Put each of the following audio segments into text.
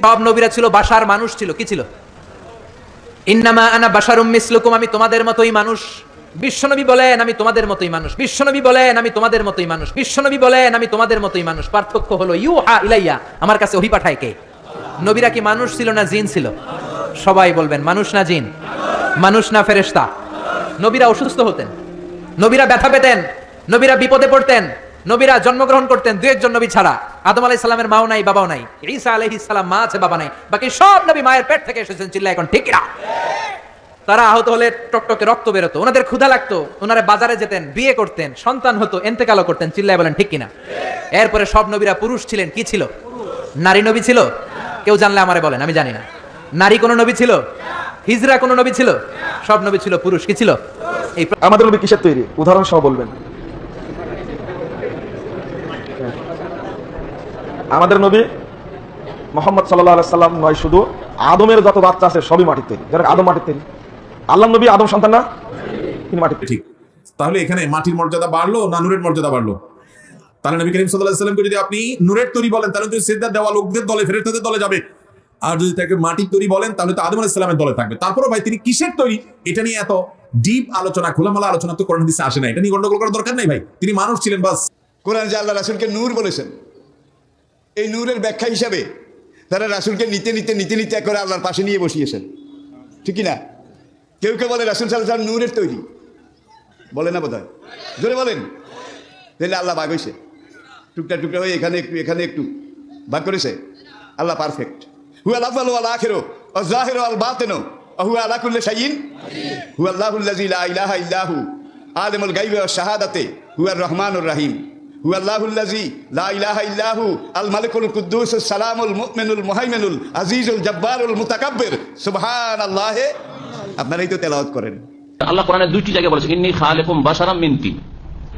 সব নবীরা ছিল বাশার, মানুষ ছিল। কি ছিল? ইন্নামা আনা বাশারুম মিসলুকুম, আমি তোমাদের মতোই মানুষ। বিশ্বনবী বলেন আমি তোমাদের মতোই মানুষ। বিশ্বনবী বলেন আমি তোমাদের মতোই মানুষ। বিশ্বনবী বলেন আমি তোমাদের মতোই মানুষ। পার্থক্য হলো ইউহা ইলাইয়া, আমার কাছে ওহী পাঠায় কে? নবীরা কি মানুষ ছিল না জিন ছিল? সবাই বলবেন মানুষ না জিন, মানুষ না ফেরেশতা? নবীরা অসুস্থ হতেন, নবীরা ব্যথা পেতেন, নবীরা বিপদে পড়তেন, নবীরা জন্মগ্রহণ করতেন দু একজন নবী ছাড়া। আদম আলাইহিস সালামের মাও নাই, বাবাও নাই। ঈসা আলাইহিস সালাম মা আছে, বাবা নাই। বাকি সব নবী মায়ের পেট থেকে এসেছেন। চিল্লা এখন ঠিক না? তারা আহত হলে টকটকে রক্ত বেরোতো, ওনাদের ক্ষুধা লাগতো, ওনারা বাজারে যেতেন, বিয়ে করতেন, সন্তান হতো, এন্তেকালও করতেন। চিল্লায় বলেন ঠিক কিনা? এরপরে সব নবীরা পুরুষ ছিলেন। কি ছিল? নারী নবী ছিল? কেউ জানলে আমারে বলেন, আমি জানি না। নারী কোন নবী ছিল? হিজরা কোন নবী ছিল? সব নবী ছিল পুরুষ। কি ছিল? এই আমাদের নবী কিসের তৈরি? উদাহরণ সহ বলবেন। আমাদের নবী মুহাম্মদ সাল্লাল্লাহু আলাইহি সাল্লাম নয়, শুধু আদমের যত বাচ্চা আছে সবই মাটির তৈরি। যারা আদম মাটির তৈরি। আল্লাহ নবী আদম সন্তান না? তিনি মাটির। ঠিক। তাহলে এখানে মাটির মর্যাদা বাড়লো না নূরের মর্যাদা বাড়লো? তাহলে নবী করিম সাল্লাল্লাহু আলাইহি সাল্লামকে যদি আপনি নূরের তৈরি বলেন তাহলে তো সিজদা দেওয়া লোকদের দলে, ফেরেশতাদের দলে যাবে। আর যদি তাকে মাটির তৈরি বলেন তাহলে তো আদম আলাইহিস সালামের দলে থাকবে। তারপরও ভাই তিনি কিসের তৈরি এটা নিয়ে এত ডিপ আলোচনা, খোলামেলা আলোচনা তো কোরআন হাদিসে আসে না। এটা নিয়ে গন্ডগোল করার দরকার নাই ভাই। তিনি মানুষ ছিলেন বাস। কোরআন যে আল্লাহ রাসূলকে নূর বলেছেন, এই নূরের ব্যাখ্যা হিসাবে তারা রাসূলকে নিতে নিতে নিতে নিতে করে আল্লাহর পাশে নিয়ে বসিয়েছেন। ঠিক কি না? কেউ কেউ বলে রাসূল সাল্লাল্লাহু আলাইহি ওয়াসাল্লাম নূরের তৈরি, বলে না বোধহয়? জোরে বলেন। তাহলে আল্লাহ ভাগ হয়েছে, টুকটা টুকটা হয়ে এখানে একটু এখানে একটু ভাগ করেছে। আল্লাহ পারফেক্ট। হুয়াল আউয়ালু ওয়াল আখিরু ওয়াজ যাহিরু ওয়াল বাতিনু ওয়া হুয়া আলা কুল্লি শাইইন হুয়াল্লাহুল্লাযী লা ইলাহা ইল্লাহু আলিমুল গায়বি ওয়াশ শাহাদাতি হুয়ার রহমানুর রহিম হুয়াল্লাহুল্লাযী লা ইলাহা ইল্লাহু আল মালিকুল কুদ্দুসুস সালামুল মুমিনুল মুহাইমিনুল আজিজুল জব্বারুল মুতাকাব্বির সুবহানাল্লাহি। আপনারাই তো তেলাওয়াত করেন। আল্লাহ কোরআনে দুইটি জায়গায় বলেছে ইন্নী খালিকুম বাশারাম মিন তিন,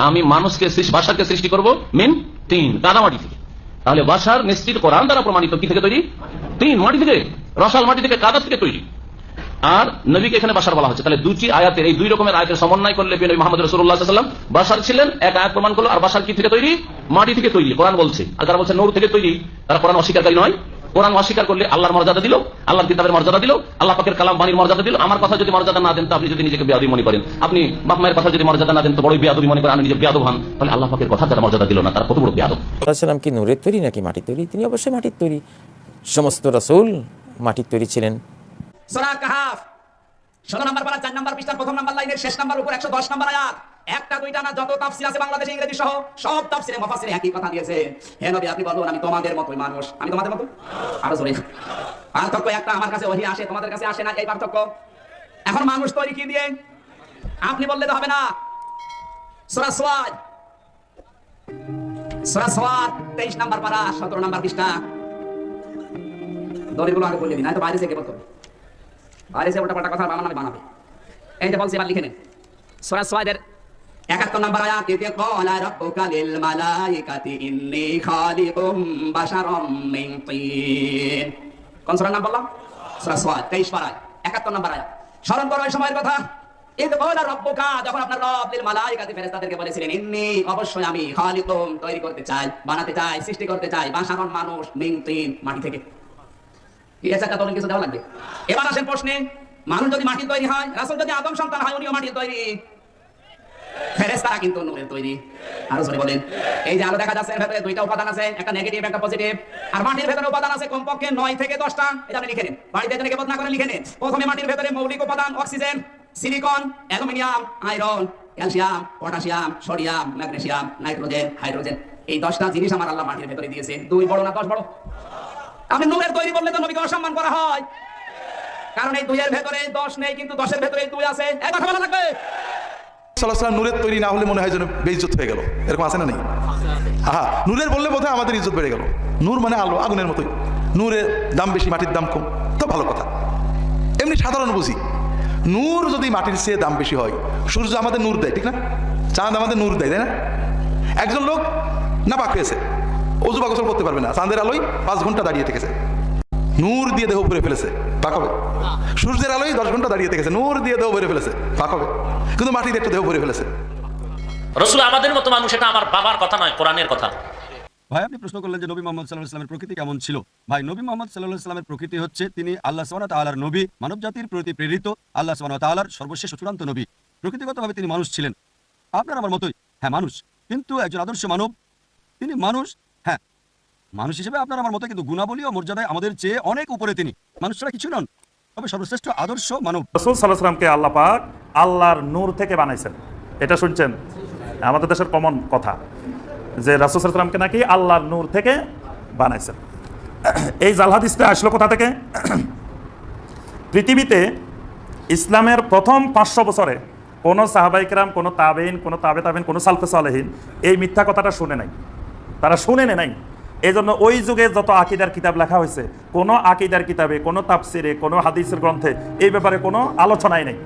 আমি মানুষকে বাশারকে সৃষ্টি করব মিন তিন, কাদামাটি থেকে। তাহলে বাশার নিশ্চিত কোরআন দ্বারা প্রমাণিত কি থেকে তৈরি? তিন, মাটি থেকে, রসাল মাটি থেকে, কাদা থেকে তৈরি। আর নবীকে এখানে বাশার বলা হচ্ছে। তাহলে দুটি আয়াতের, এই দুই রকমের আয়াতের সমন্বয় করলে নবী মুহাম্মদ রাসূলুল্লাহ সাল্লাল্লাহু আলাইহি ওয়াসাল্লাম বাশার ছিলেন, এক আয়াত প্রমাণ করলো। আর বাশার কি থেকে তৈরি? মাটি থেকে তৈরি, কোরআন বলছে। আর যারা বলছে নূর থেকে তৈরি, তারা কোরআন অস্বীকারী নয়। কোরআন অস্বীকার করলে আল্লাহর মর্যাদা দিল, আল্লাহর কিতাবের মর্যাদা দিল, আল্লাহ পাকের কালাম বাণীর মর্যাদা দিল। আমার কথা যদি মর্যাদা না দেন তো আপনি যদি নিজেকে বেয়াদবি মনে করেন, আপনি বাপ মায়ের কথা যদি মর্যাদা না দেন তো বড়ই বেয়াদবি মনে করেন, আমি নিজে বেয়াদব হন, তাহলে আল্লাহ পাকের কথা যারা মর্যাদা দিল না তারা কত বড় বেয়াদব। রাসূল কি নূরের তৈরি নাকি মাটির তৈরি? তিনি অবশ্যই মাটির তৈরি। সমস্ত রাসূল মাটির তৈরি ছিলেন। সূরা কাহাফ 16 নম্বর পারা 4 নম্বর পৃষ্ঠার প্রথম নম্বর লাইনের শেষ নাম্বার উপর 110 নম্বর আয়াত। একটা দুইটা না, যত তাফসীর আছে বাংলাদেশে ইংরেজি সহ সব তাফসীরে মুফাসসিরে একই কথা দিয়েছে। হে নবী আপনি বলুন আমি তোমাদের মতই মানুষ। আমি তোমাদের মতো? আরো জোরে। পার্থক্য একটা, আমার কাছে ওহী আসে, তোমাদের কাছে আসে না, এই পার্থক্য। এখন মানুষ তৈরি কি দিয়ে? আপনি বললে তো হবে না। সূরা সাদ 23 নম্বর পারা 17 নম্বর পৃষ্ঠা। দলিলগুলো আগে বলে দিন, না তো বাইরে থেকে বলতো, বাইরে থেকে উল্টা পাল্টা কথা আমার নামে বানাবে। এই যে বলছি, এবার লিখে নেন। সূরা সাদের 71 নম্বর আয়াত, ইতি ক্বালা রাব্বুকা লিল মালাইকাতি ইন্নী খালিকুম বাশারাম মিন তিন। কোন সূরার নাম বললাম? সূরা সাদ 23 পারা 71 নম্বর আয়াত। স্মরণ করো এই সময়ের কথা। ইতি ক্বালা রাব্বুকা, যখন আপনার রব লিল মালাইকাতি ফেরেশতাদেরকে বলেছিলেন ইন্নী, অবশ্যই আমি, খালিকুম তৈরি করতে চাই, বানাতে চাই, সৃষ্টি করতে চাই, বাশারাম মানুষ, মিন তিন মাটি থেকে। এই একটা তখন কিছু দেওয়া লাগবে। এবার আসেন প্রশ্নে, মানুষ যদি মাটির তৈরি হয়, রাসূল যদি আদম সন্তান হয়, উনিও মাটির তৈরি, ফেরেশতারা কিন্তু নূরের তৈরি। আরো জোরে বলেন। এই যে আলো দেখা যাচ্ছে, এর ভেতরে দুইটা উপাদান আছে, একটা নেগেটিভ একটা পজিটিভ। আর মাটির ভেতরে উপাদান আছে কমপক্ষে 9 থেকে 10টা। এটা আপনি লিখে নিন, বাড়িতে জেনে কেবল না করে লিখে নিন। প্রথমে মাটির ভেতরে মৌলিক উপাদান oxygen, silicon, aluminium, iron, calcium, potassium, sodium, magnesium, nitrogen, hydrogen. এই 10টা জিনিস আমার আল্লাহ মাটির ভেতরে দিয়েছে। 2 বড় না 10 বড়? আপনি নূরের তৈরি বললে তো নবীকে অসম্মান করা হয়, কারণ এই 2 এর ভেতরে 10 নেই, কিন্তু 10 এর ভেতরে 2 আছে। এই কথা বলা লাগবে। সাল্লাল্লাহু আলাইহি ওয়াসাল্লাম নূরের তৈরি না হলে মনে হয় যেন বেইজ্জত হয়ে গেল, এরকম আছে না? নেই? হ্যাঁ, নূরের বললে বোধহয় আমাদের ইজ্জত বেড়ে গেল। নূর মানে আলো, আগুনের মতোই। নূরের দাম বেশি, মাটির দাম কম, তো ভালো কথা। এমনি সাধারণ বুঝি, নূর যদি মাটির চেয়ে দাম বেশি হয়, সূর্য আমাদের নূর দেয়, ঠিক না? চাঁদ আমাদের নূর দেয়, তাই না? একজন লোক নাপাক হয়েছে, অজু বা গোসল করতে পারবে না, চাঁদের আলোয় 5 ঘন্টা দাঁড়িয়ে থেকেছে, নূর দিয়ে দেহ ভরে ফেলেছে, পাক হবে। সূর্যের আলোয় 10 ঘন্টা দাঁড়িয়ে থেকেছে, নূর দিয়ে দেহ ভরে ফেলেছে, পাক হবে। কিন্তু মাটিতে একটু দেহ ভরে ফেলেছে। রাসূল আমাদের মতো মানুষ, এটা আমার বাবার কথা নয়, কোরআনের কথা। ভাই আপনি প্রশ্ন করলেন যে নবী মোহাম্মদ সাল্লাল্লাহু আলাইহি ওয়াসাল্লামের প্রকৃতি কেমন ছিল। ভাই নবী মোহাম্মদ সাল্লাল্লাহু আলাইহি ওয়াসাল্লামের প্রকৃতি হচ্ছে তিনি আল্লাহ সুবহানাহু ওয়া তাআলার নবী, মানব জাতির প্রতি প্রেরিত আল্লাহ সুবহানাহু ওয়া তাআলার সর্বশেষ ও চূড়ান্ত নবী। প্রকৃতিগতভাবে তিনি মানুষ ছিলেন, আপনার আমার মতোই, হ্যাঁ মানুষ, কিন্তু একজন আদর্শ মানব। তিনি মানুষ, হ্যাঁ মানুষ হিসেবে আপনার আমার মতো, কিন্তু গুণাবলী ও মর্যাদায় আমাদের চেয়ে অনেক উপরে। তিনি মানুষ ছাড়া কিছু নন, তবে সর্বশ্রেষ্ঠ আদর্শ মানব। রাসূল সাল্লাল্লাহু আলাইহি ওয়াসাল্লামকে আল্লাহ পাক আল্লাহর নূর থেকে বানাইছেন। এটা শুনছেন আমাদের দেশের কমন কথা যে রাসূল সাল্লাল্লাহু আলাইহি ওয়াসাল্লামকে নাকি আল্লাহর নূর থেকে বানাইছেন। এই জাল হাদিসটা আসলো কোথা থেকে? পৃথিবীতে ইসলামের প্রথম 500 বছরে কোনো সাহাবায়ে কেরাম, কোনো তাবেঈন, কোনো তাবেঈন, কোনো সালফে সালেহিন এই মিথ্যা কথাটা শুনে নাই, তারা শুনে নাই। এই জন্য ওই যুগে যত আকীদার কিতাব লেখা হয়েছে, কোনো আকীদার কিতাবে, কোনো তাফসিরে, কোনো হাদিসের গ্রন্থে এই ব্যাপারে কোনো আলোচনাই নেই।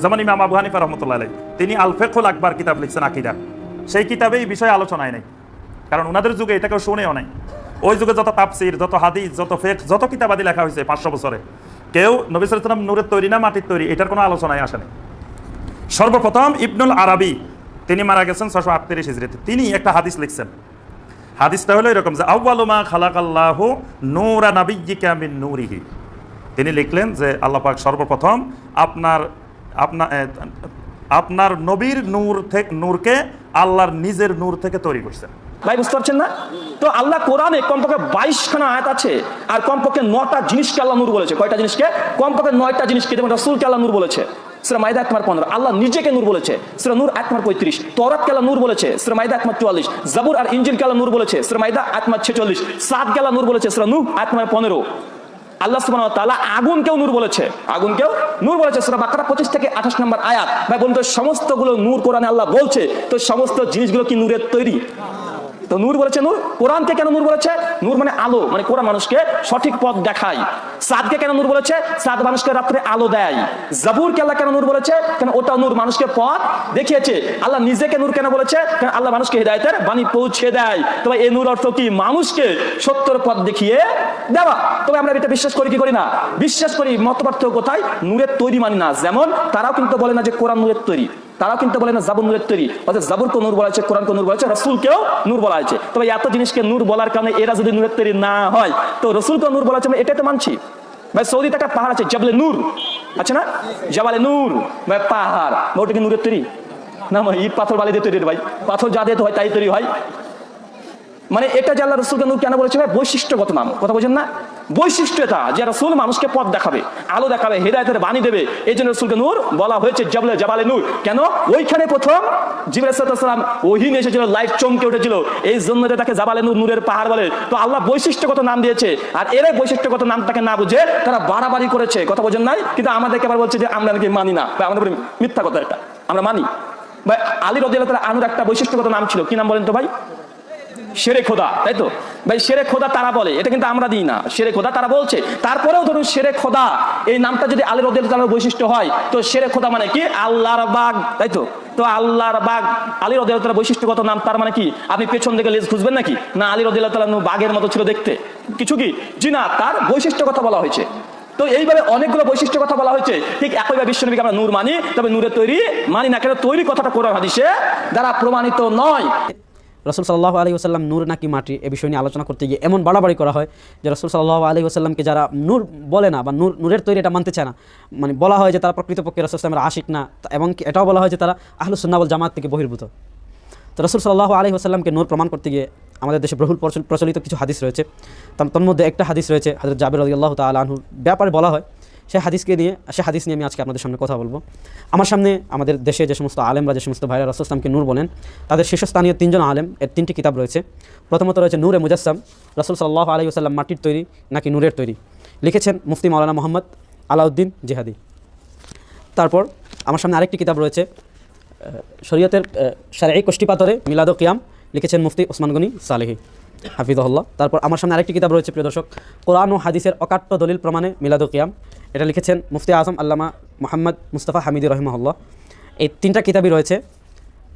যেমন ইমাম আবু হানিফা রাহমাতুল্লাহ আলাইহি তিনি আল ফিকহুল আকবার কিতাব লিখছেন আকীদার, সেই কিতাবে এই বিষয়ে আলোচনাই নেই, কারণ ওনাদের যুগে এটা কেউ শুনেও নাই। ওই যুগে যত তাফসির, যত হাদিস, যত ফিকহ, যত কিতাবাদি লেখা হয়েছে 500 বছরে, কেউ নবী সাল্লাল্লাহু আলাইহি ওয়াসাল্লাম নূরের তৈরি না মাটির তৈরি এটার কোনো আলোচনাই আসেনি। সর্বপ্রথম ইবনুল আরাবী, তিনি মারা গেছেন 638 হিজরিতে, তিনি একটা হাদিস লিখছেন। হাদিসটা হলো এরকম যে আউয়ালু মা খালাকাল্লাহু নূরা নাবিয়্যিকা মিন নূরিহি। তিনি লিখলেন যে আল্লাহ পাক সর্বপ্রথম আপনার নবীর নূরকে আল্লাহর নিজের নূর থেকে তৈরি করছেন। ভাই বুঝতে পারছেন না? তো আল্লাহ কোরআনে কমপক্ষে 22খানা আয়াত আছে, আর কমপক্ষে 9টা জিনিসকে আল্লাহ নূর বলেছে। কয়টা জিনিসকে? কমপক্ষে 9টা জিনিসকে, যেমন রাসূলকে আল্লাহ নূর বলেছে, সূরা মাইদা 1:15, আল্লাহ নিজেকে নূর বলেছে, সূরা নূর 1:35, তওরাতকে আল্লাহ নূর বলেছে, সূরা মাইদা 1:44, জাবুর আর ইনজিলকে আল্লাহ নূর বলেছে, সূরা মাইদা 1:46, সাদকে আল্লাহ নূর বলেছে, সূরা নূহ 1:15। আল্লাহ সুবহানাহু ওয়া তাআলা আগুনকেও নূর বলেছে, আগুনকেও নূর বলেছে, সূরা বাকারা 25 থেকে 28 নম্বর আয়াত। ভাই বলুন তো, সমস্তগুলো নূর কোরআনে আল্লাহ বলছে, তো সমস্ত জিনিসগুলো কি নূরের তৈরি? তো নূর বলেছে নূর। কোরআনকে কেন নূর বলেছে? নূর মানে আলো, মানে কোরআন মানুষকে সঠিক পথ দেখায়। সাদকে কেন নূর বলেছে? সাদ মানুষকে রাত্রে আলো দেয়। জাবুরকে আল্লাহ কেন নূর বলেছে? কারণ ওটা নূর মানুষকে পথ দেখিয়েছে। আল্লাহ নিজেকে নূর কেন বলেছে? কারণ আল্লাহ মানুষকে হিদায়াতের বাণী পৌঁছে দেয়। তবে এই নূর অর্থ কি? মানুষকে সত্যের পথ দেখিয়ে দেওয়া। তবে আমরা এটা বিশ্বাস করি কি করি না? বিশ্বাস করি। মতপার্থক্য কোথায়? নূরের তৈরি মানি না। যেমন তারাও কিন্তু বলে না যে কোরআন নূরের তৈরি, তারাও কিন্তু বলে না জাবুর নূরের তৈরি, অর্থাৎ জাবুরকে নূর বলা হয়েছে, কোরআনকে নূর বলা হয়েছে, রাসূলকেও নূর বলা হয়েছে। তবে এত জিনিসকে নূর বলার কারণে এরা যদি নূরের তৈরি না হয়, তো রাসূলকেও নূর বলা হয়েছে, আমরা এটাই তো মানছি। ভাই সৌদিতে একটা পাহাড় আছে জাবলে নূর, আছে না? জাবালে নূর, ভাই পাহাড়, ওটা কি নূরের তৈরি? না ভাই, ইট পাথর বালি দিয়ে তৈরি, ভাই পাথর যা দিয়ে হয় তাই তৈরি হয়। মানে এটা যে আল্লাহ রাসূলকে নূর কেন বলেছে? ভাই বৈশিষ্ট্যগত নাম, কথা বলছেন না? বৈশিষ্ট্য এটা যে রাসূল মানুষকে পথ দেখাবে, আলো দেখাবে, হিদায়াতের বাণী দেবে, এই জন্য রাসূলকে নূর বলা হয়েছে, জাবালে নূর। কেন? ওইখানে প্রথম জিবরাইল সাল্লাল্লাহু আলাইহি ওয়াসাল্লাম ওহী নিয়ে এসেছিল, লাইট চমকে উঠেছিল, এই জন্য তাকে জাবালে নূর, নূরের পাহাড় বলে। তো আল্লাহ বৈশিষ্ট্যগত নাম দিয়েছে, আর এরাই বৈশিষ্ট্যগত নামটাকে না বুঝে তারা বাড়াবাড়ি করেছে, কথা বোঝেন নাই? কিন্তু আমাদেরকে আবার বলছে যে আমরা নাকি মানি না, ভাই আমাদের মিথ্যা কথা, এটা আমরা মানি। ভাই আলী রাদিয়াল্লাহু তাআলা আনহুর একটা বৈশিষ্ট্যগত নাম ছিল, কি নাম বলেন তো ভাই? শেরে খোদা, তাই তো? ভাই শেরে খোদা তারা বলে, এটা কিন্তু আমরা দিই না। শেরে খোদা তারা বলছে, তারপরেও ধরুন শেরে খোদা এই নামটা যদি আলী রাদিয়াল্লাহু তাআলার বৈশিষ্ট্য হয়, তো শেরে খোদা মানে কি? আল্লাহর বাগ, তাই তো? তো আল্লাহর বাগ আলী রাদিয়াল্লাহু তাআলার বৈশিষ্ট্যগত নাম, তার মানে কি আপনি পেছন দিকে লেজ খুঁজবেন নাকি? না, আলী রাদিয়াল্লাহু তাআলা বাঘের মতো ছিল দেখতে, কিছু কি? জি না, তার বৈশিষ্ট্য কথা বলা হয়েছে। তো এইভাবে অনেকগুলো বৈশিষ্ট্য কথা বলা হয়েছে। ঠিক একইভাবে বিশ্বনবীকে আমরা নূর মানি, তবে নূরের তৈরি মানি না। কেন? তৈরি কথাটা কোরআন হাদিসে দ্বারা প্রমাণিত নয়। রাসূল সাল্লাল্লাহু আলাইহি ওয়াসাল্লাম নূর নাকি মাটি, এ বিষয় নিয়ে আলোচনা করতে গিয়ে এমন বাড়াবাড়ি করা হয় যে রাসূল সাল্লাল্লাহু আলাইহি ওয়াসাল্লামকে যারা নূর বলে না বা নূরের তৈরি এটা মানতে চায় না, মানে বলা হয় যে তারা প্রকৃতপক্ষে রাসূল সাল্লাল্লাহু আলাইহি ওয়াসাল্লামের আশিক না, এবং এটাও বলা হয় যে তারা আহলুস সুন্নাহ ওয়াল জামাত থেকে বহির্ভূত। তো রাসূল সাল্লাল্লাহু আলাইহি ওয়াসাল্লামকে নূর প্রমাণ করতে গিয়ে আমাদের দেশে বহুল প্রচলিত কিছু হাদিস রয়েছে। তার মধ্যে একটা হাদিস রয়েছে হযরত জাবির রাদিয়াল্লাহু তাআলা আনহুর ব্যাপারে বলা হয়। সেই হাদিস নিয়ে আমি আজকে আপনাদের সামনে কথা বলবো। আমার সামনে আমাদের দেশে যে সমস্ত আলেমরা, যে সমস্ত ভাইরা রাসূল সাল্লাল্লাহু আলাইহি ওয়াসাল্লামকে নূর বলেন, তাদের শীর্ষস্থানীয় 3 জন আলেম এর 3টি কিতাব রয়েছে। প্রথমত রয়েছে নূরে মুজাসসাম, রাসূল সাল্লাল্লাহু আলাইহি ওয়াসাল্লাম মাটির তৈরি নাকি নূরের তৈরি, লিখেছেন মুফতি মাওলানা মোহাম্মদ আলাউদ্দিন জিহাদি। তারপর আমার সামনে আরেকটি কিতাব রয়েছে শরীয়তের শারঈ কষ্টিপাথরে মিলাদ ও কিয়াম, লিখেছেন মুফতি ওসমান গনি সালেহী হাফিজাহুল্লাহ। তারপর আমার সামনে আরেকটি কিতাব রয়েছে প্রিয় দর্শক, কোরআন ও হাদিসের অকাট্য দলিল প্রমাণে মিলাদ ও কিয়াম, এটা লিখেছেন মুফতি আজম আল্লামা মোহাম্মদ মুস্তাফা হামিদি রহিমাহুল্লাহ। এই 3টা কিতাবই রয়েছে।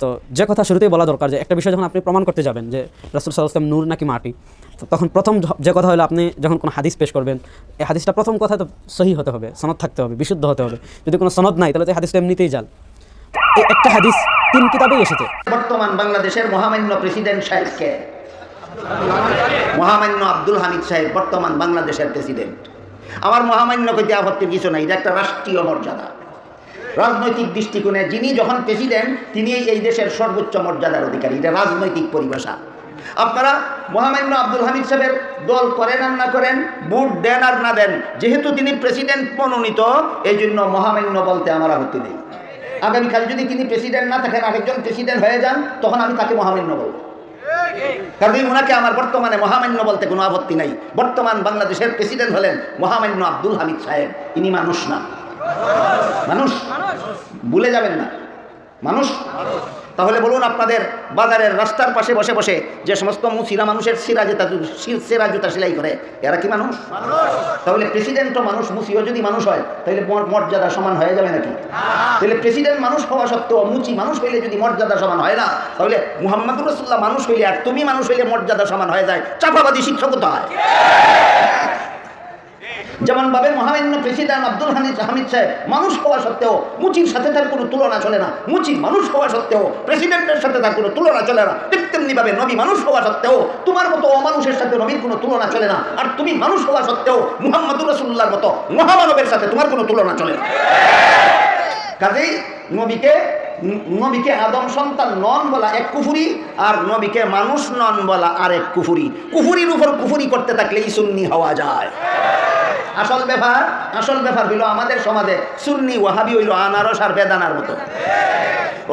তো যে কথা শুরুতেই বলা দরকার যে একটা বিষয় যখন আপনি প্রমাণ করতে যাবেন যে রাসূল সাল্লাল্লাহু আলাইহি ওয়াসাল্লাম নূর নাকি মাটি, তো তখন প্রথম যে কথা হলো আপনি যখন কোনো হাদিস পেশ করবেন, এই হাদিসটা প্রথম কথা তো সহিহ হতে হবে, সনদ থাকতে হবে, বিশুদ্ধ হতে হবে। যদি কোনো সনদ নাই তাহলে তো হাদিসটা এমনিতেই জাল। এই একটা হাদিস 3 কিতাবেই এসেছে। বর্তমান বাংলাদেশের মহামান্য প্রেসিডেন্ট সাহেবকে মহামান্য আব্দুল হামিদ সাহেব বর্তমান বাংলাদেশের প্রেসিডেন্ট। আমার মহামান্য কইতে আপত্তির কিছু নাই, এটা একটা রাষ্ট্রীয় মর্যাদা। রাজনৈতিক দৃষ্টিকোণে যিনি যখন প্রেসিডেন্ট তিনি এই দেশের সর্বোচ্চ মর্যাদার অধিকারী, এটা রাজনৈতিক পরিভাষা। আপনারা মহামান্য আব্দুল হামিদ সাহেবের দল করেন আর না করেন, ভোট দেন আর না দেন, যেহেতু তিনি প্রেসিডেন্ট মনোনীত, এই জন্য মহামান্য বলতে আমার আপত্তি নেই। আগামীকাল যদি তিনি প্রেসিডেন্ট না থাকেন, আরেকজন প্রেসিডেন্ট হয়ে যান, তখন আমি তাকে মহামান্য বলব। কারণ ওনাকে আমার বর্তমানে মহামান্য বলতে কোনো আপত্তি নাই। বর্তমান বাংলাদেশের প্রেসিডেন্ট হলেন মহামান্য আব্দুল হামিদ সাহেব। ইনি মানুষ না, মানুষ, ভুলে যাবেন না, মানুষ। তাহলে বলুন, আপনাদের বাজারের রাস্তার পাশে বসে বসে যে সমস্ত মুসিরা মানুষের সেরা জুতা সেলাই করে, এরা কি মানুষ? তাহলে প্রেসিডেন্টও মানুষ, মুসিও যদি মানুষ হয়, তাহলে মর্যাদা সমান হয়ে যাবে নাকি? তাহলে প্রেসিডেন্ট মানুষ হওয়া সত্ত্বেও মুচি মানুষ হইলে যদি মর্যাদা সমান হয় না, তাহলে মুহাম্মদুর রাসূলুল্লাহ মানুষ হইলে আর তুমি মানুষ হইলে মর্যাদা সমান হয়ে যায়। চাপাবাদী শিক্ষকতা হয়। যেমন ভাবে মহামান্য প্রেসিডেন্ট আব্দুল হামিদ সাহেব মানুষ হওয়া সত্ত্বেও মুচির সাথে তার কোনো তুলনা চলে না, মুচি মানুষ হওয়া সত্ত্বেও প্রেসিডেন্টের সাথে তার কোনো তুলনা চলে না, ঠিক তেমনি ভাবে নবী মানুষ হওয়া সত্ত্বেও তোমার মতো অমানুষের সাথে নবীর কোনো তুলনা চলে না, আর তুমি মানুষ হওয়া সত্ত্বেও মুহাম্মদুর রাসূলুল্লাহর মতো মহামানবের সাথে তোমার কোনো তুলনা চলে না। কাজেই নবীকে আদম সন্তান নন বলা এক কুফুরি, আর নবীকে মানুষ নন বলা আর এক কুফুরি। কুফুরির উপর কুফুরি করতে থাকলেই সুন্নি হওয়া যায়। আসল ব্যাপার হইল আমাদের সমাজে সুন্নি ওয়াহাবি হইল আনারস আর বেদানার মতো।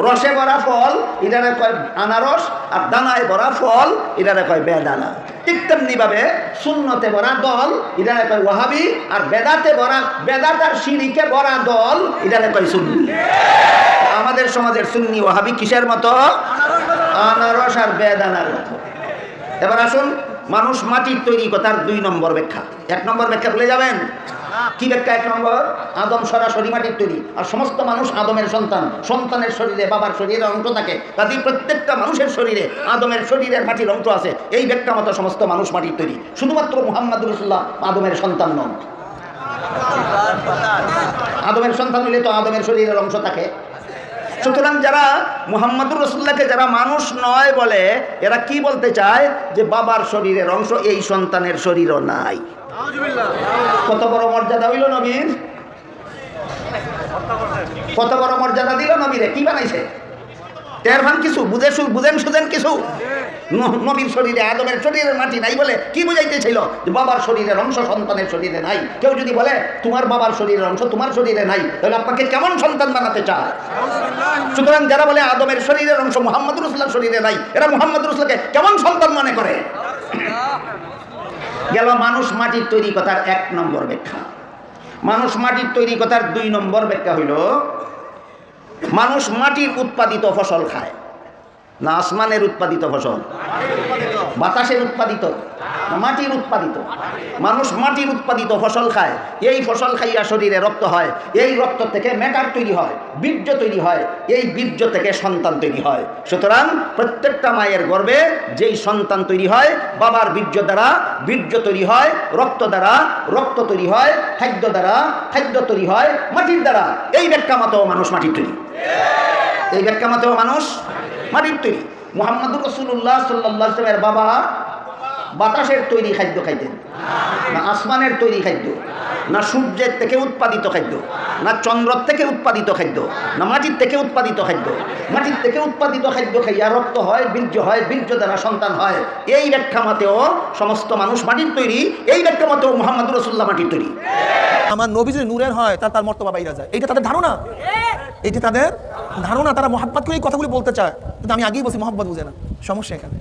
রসে ভরা ফল এটারে কয় আনারস, আর দানায় ভরা ফল এটারে কয় বেদানা। ঠিক তেমনি ভাবে সুন্নতে ভরা দল এটারে কয় ওয়াহাবি, আর বেদাত আর শিরিকে ভরা দল এটারে কয় সুন্নি। আমাদের সমাজের সুন্নি ওয়াহাবি কিসের মতো? আনারস আর বেদানার মতো। এবার আসুন, মানুষ মাটির তৈরি কথার 2 নম্বর ব্যাখ্যা। 1 নম্বর ব্যাখ্যা ভুলে যাবেন। কি ব্যাখ্যা? 1 নম্বর, আদম সরাসরি মাটির তৈরি, আর সমস্ত মানুষ আদমের সন্তান। সন্তানের শরীরে বাবার শরীরে অংশ থাকে, কাজেই প্রত্যেকটা মানুষের শরীরে আদমের শরীরের মাটির অংশ আছে। এই ব্যাখ্যা মতো সমস্ত মানুষ মাটির তৈরি। শুধুমাত্র মুহাম্মদুর রাসূলুল্লাহ আদমের সন্তান নন। আদমের সন্তান হলে তো আদমের শরীরের অংশ থাকে। সুতরাং যারা মুহাম্মদুর রাসূলুল্লাহকে যারা মানুষ নয় বলে, এরা কি বলতে চায়? যে বাবার শরীরের অংশ এই সন্তানের শরীরও নাই। কত বড় মর্যাদা হইল নবীর, কত বড় মর্যাদা দিল নবীরে। কি বানাইছে? টেরভান কিছু বুঝেন সুঝেন কিছু? নবীর শরীরে আদমের শরীরের মাটি নাই বলে কি বুঝাইতেছিল? যে বাবার শরীরের অংশ সন্তানের শরীরে নাই। কেউ যদি বলে তোমার বাবার শরীরের অংশ তোমার শরীরে নাই, তাহলে আপনাকে কেমন সন্তান বানাতে চায়? সুতরাং যারা বলে আদমের শরীরের অংশ মুহাম্মদুর রাসূলুল্লাহর শরীরে নাই, এরা মুহাম্মদুর রাসূলকে কেমন সন্তান মনে করে? গেল মানুষ মাটির তৈরি কথার 1 নম্বর ব্যাখ্যা। মানুষ মাটির তৈরি কথার 2 নম্বর ব্যাখ্যা হইল, মানুষ মাটির উৎপাদিত ফসল খায় না আসমানের উৎপাদিত ফসল? বাতাসের উৎপাদিত না মাটির উৎপাদিত? মানুষ মাটির উৎপাদিত ফসল খায়। এই ফসল খাইয়া শরীরে রক্ত হয়, এই রক্ত থেকে ম্যাটার তৈরি হয়, বীর্য তৈরি হয়, এই বীর্য থেকে সন্তান তৈরি হয়। সুতরাং প্রত্যেকটা মায়ের গর্ভে যেই সন্তান তৈরি হয়, বাবার বীর্য দ্বারা বীর্য তৈরি হয়, রক্ত দ্বারা রক্ত তৈরি হয়, খাদ্য দ্বারা খাদ্য তৈরি হয়, মাটির দ্বারা। এই ব্যাখ্যা মতো মানুষ মাটির তৈরি। এই ব্যাখ্যা মতো মানুষ মাটির তৈরি। মুহাম্মদুর রাসূলুল্লাহ সাল্লাল্লাহু আলাইহি ওয়াসাল্লামের বাবা বাতাসের তৈরি খাদ্য খাইতেন না আসমানের তৈরি খাদ্য, না সূর্যের থেকে উৎপাদিত খাদ্য, না চন্দ্র থেকে উৎপাদিত খাদ্য, না মাটির থেকে উৎপাদিত খাদ্য? মাটির থেকে উৎপাদিত খাদ্য খাইয়া রক্ত হয়, বীর্য হয়, বীর্য দ্বারা সন্তান হয়। এই ব্যাখ্যা মতেও সমস্ত মানুষ মাটির তৈরি। এই ব্যাখ্যা মতেও মুহাম্মদুর রাসূলুল্লাহ মাটির তৈরি। আমার নবী যদি নূরের হয় তার মর্তবা বাইরে যায়, এটা তাদের ধারণা। এটি তাদের ধারণা। তারা মহব্বত করে এই কথাগুলি বলতে চায়, কিন্তু আমি আগেই বলছি মহব্বত বুঝে না। সমস্যা এখানে।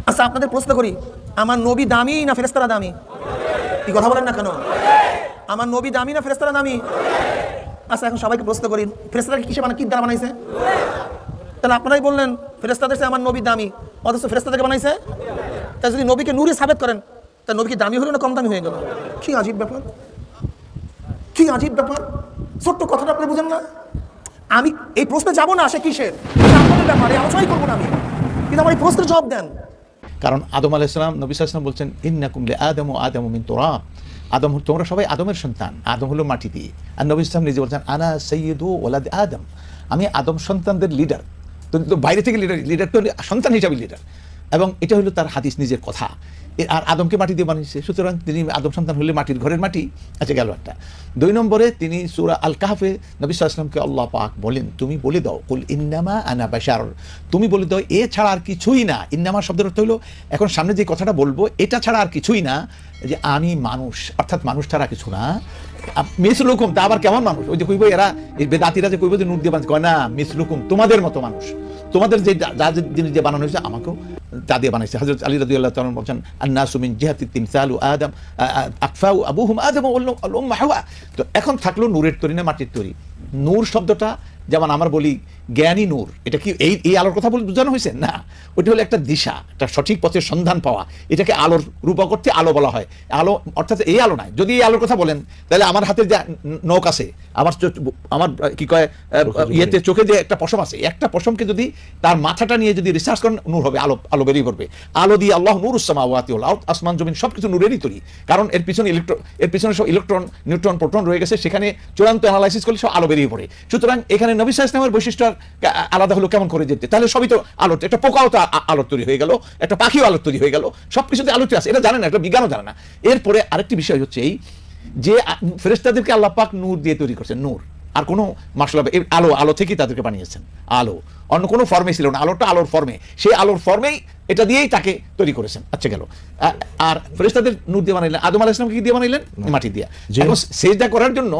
আচ্ছা, আপনাদের প্রশ্ন করি, আমার নবী দামি না ফেরেশতারা দামি? কি কথা বলেন না কেন? আমার নবী দামি না ফেরেশতারা দামি? আচ্ছা, এখন সবাইকে প্রশ্ন করি, ফেরেশতারা কিসে কি দ্বারা বানাইছে? তাহলে আপনারাই বললেন ফেরেশতাদের চেয়ে আমার নবী দামি, অথচ ফেরেশতাদেরকে বানাইছে। তাই যদি নবীকে নূরে সাবেত করেন, তা নবী কি দামি হলো না কম দামি হয়ে গেল? কি আজীব ব্যাপার, কি আজীব ব্যাপার। ছোট্ট কথাটা আপনি বুঝেন না। আমি এই প্রশ্নে যাবো না, সে কিসের আপনাদের ব্যাপারে আলোচনাই করবো না আমি, কিন্তু আমার এই প্রশ্নের জবাব দেন। কারণ আদম আলাইহিস সালাম, নবী সাল্লাল্লাহু আলাইহি ওয়াসাল্লাম বলছেন ইন্নাকুম লিআদামু মিন তুরাব। আদম, তোমরা সবাই আদমের সন্তান, আদম হলো মাটি দিয়ে। আর নবী সাল্লাল্লাহু আলাইহি ওয়াসাল্লাম নিজে বলছেন আনা সাইয়্যিদু ওয়ালাদ আদম, আমি আদম সন্তানদের লিডার। তো বাইরে থেকে লিডার তো সন্তান হিসাবে লিডার। এবং এটা হলো তার হাদিস, নিজের কথা। আর আদমকে মাটি দিয়ে বানিয়েছে, সুতরাং তিনি আদম সন্তান হলে মাটির ঘরের মাটি। আচ্ছা, গেল একটা। 2 নম্বরে তিনি সূরা আল কাহফে নবী সাল্লাল্লাহু আলাইহি ওয়াসাল্লামকে আল্লাহ পাক বলেন, তুমি বলে দাও, কুল ইন্নামা আনা বাশার, তুমি বলে দাও এ ছাড়া আর কিছুই না। ইন্নামা শব্দের অর্থ হলো, এখন সামনে যে কথাটা বলবো এটা ছাড়া আর কিছুই না, যে আমি মানুষ, অর্থাৎ মানুষ ছাড়া কিছু না। মিসলুকুম, তা আবার কেমন মানুষ? ওই যে কইব এরা, এই বেদাতিরা যে কইব যে নূর দিয়ে বানাচ্ছে, কয় না মিসলুকুম, তোমাদের মতো মানুষ, তোমাদের যে যা জিনিস দিয়ে বানানো হয়েছে আমাকেও তা দিয়ে বানাইছে। হযরত আলী রাদিয়াল্লাহু তাআলা বলেন, আন্নাসু মিন জিহাতি তিমসালু আদম আকফাউ আবুহুম আদম ওয়াল উম্মু হাওয়া। তো এখন থাকলো নূরের তৈরি না মাটির তৈরি। নূর শব্দটা যেমন আমরা বলি জ্ঞানী নূর, এটা কি এই আলোর কথা বলে বোঝানো হয়েছে? না, ওটা হলো একটা দিশা, একটা সঠিক পথের সন্ধান পাওয়া। এটাকে আলোর রূপক করতে আলো বলা হয়। আলো অর্থাৎ এই আলো নয়। যদি এই আলোর কথা বলেন, তাহলে আমার হাতে যে নখ আছে, আমার কি কয় ইয়েতে চোখে যে একটা পশম আছে, একটা পশমকে যদি তার মাথাটা নিয়ে যদি রিসার্চ করেন, নূর হবে, আলো বেরিয়ে পড়বে। আলো দিয়ে আল্লাহ নূরুস সামাওয়াতি ওয়াল আরদ, আসমান জমিন সবকিছু নূরেরই তৈরি। কারণ এর পিছনে সব ইলেকট্রন, নিউট্রন, প্রোটন রয়ে গেছে, সেখানে চূড়ান্ত অ্যানালাইসিস করলে সব আলো বেরিয়ে পড়ে। সুতরাং এখানে নবী সাল্লাল্লাহু আলাইহি ওয়াসাল্লামের বৈশিষ্ট্য আলাদা হলো কেমন করে যেতে? তাহলে সবই তো আলো, একটা পোকাও তো আলোর তৈরি হয়ে গেল, একটা পাখিও আলোর তৈরি হয়ে গেল, সবকিছুতে আলোতে আছে। এটা জানে না, এটা বিজ্ঞানও জানে না। এরপরে আরেকটি বিষয় হচ্ছে এই যে ফেরেশতাদেরকে আল্লাহ পাক নূর দিয়ে তৈরি করছেন, নূর আর কোনো মাশাআল্লাহ আলো থেকেই তাদেরকে বানিয়েছেন। আলো অন্য কোনো ফর্মে ছিল না, আলোটা আলোর ফর্মে, সেই আলোর ফর্মেই এটা দিয়েই তাকে তৈরি করেছেন। আচ্ছা, গেল। আর ফেরেশতাদের নূর দিয়ে বানাইলেন, আদম আলাইহিস সালামকে কি দিয়ে বানাইলেন? মাটি দিয়ে। এখন সেজদা করার জন্য,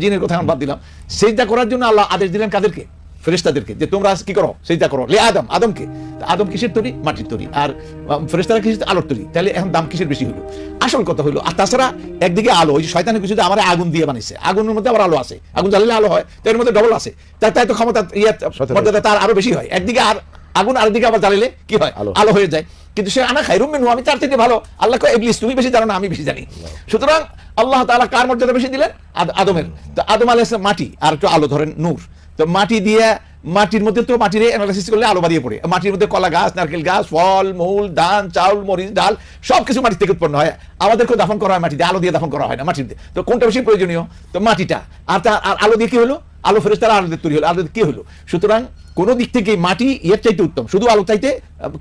জিনের কথা এখন বাদ দিলাম, সেজদা করার জন্য আল্লাহ আদেশ দিলেন কাদেরকে? ফেরেশতাদেরকে, যে তোমরা কি করো? সেজদা করো লে আদম, আদমকে। আদম কিসের তৈরি? মাটির তৈরি। আর ফেরেশতারা কিসের? আলোর তৈরি। তাহলে এখন দাম কিসের বেশি হলো? আসল কথা হলো, আর তাছাড়া একদিকে আলো, ওই শয়তানের কিছু আমার আগুন দিয়ে বানিয়েছে, আগুনের মধ্যে আবার আলো আছে, আগুন জ্বালালে আলো হয়, তো এর মধ্যে ডবল আছে, তাই তো ক্ষমতা মর্যাদা তার আরো বেশি হয়। একদিকে আর আগুন, আরেকদিকে আবার জ্বালালে কি হয়? আলো হয়ে যায়। কিন্তু সে আনা খায়রুম মিনহু, আমি তার থেকে ভালো। আল্লাহ কয় ইবলিস, তুমি বেশি জানো না, আমি বেশি জানি। সুতরাং আল্লাহ তাআলা কার মর্যাদা বেশি দিলেন? আদমের। তো আদম আলাইহিস সালাম মাটি, আর একটু আলো ধরেন নূর। তো মাটি দিয়ে, মাটির মধ্যে তো মাটির অ্যানালাইসিস করলে আলো বাড়িয়ে পড়ে। মাটির মধ্যে কলা গাছ, নারকেল গাছ, ফল মূল, ধান, চাউল, মরিচ, ডাল সবকিছু মাটি থেকে উৎপন্ন হয়। আমাদেরকেও দাফন করা হয় মাটি দিয়ে, আলো দিয়ে দাফন করা হয় না মাটির দিয়ে। তো কোনটা বেশি প্রয়োজনীয়? তো মাটিটা। আর আলো দিয়ে কি হলো? আলো ফেরেশতারা আলো দিয়ে তৈরি হলো, আলো দিয়ে কি হলো? সুতরাং কোন দিক থেকে মাটি এর চাইতে উত্তম, শুধু আলো চাইতে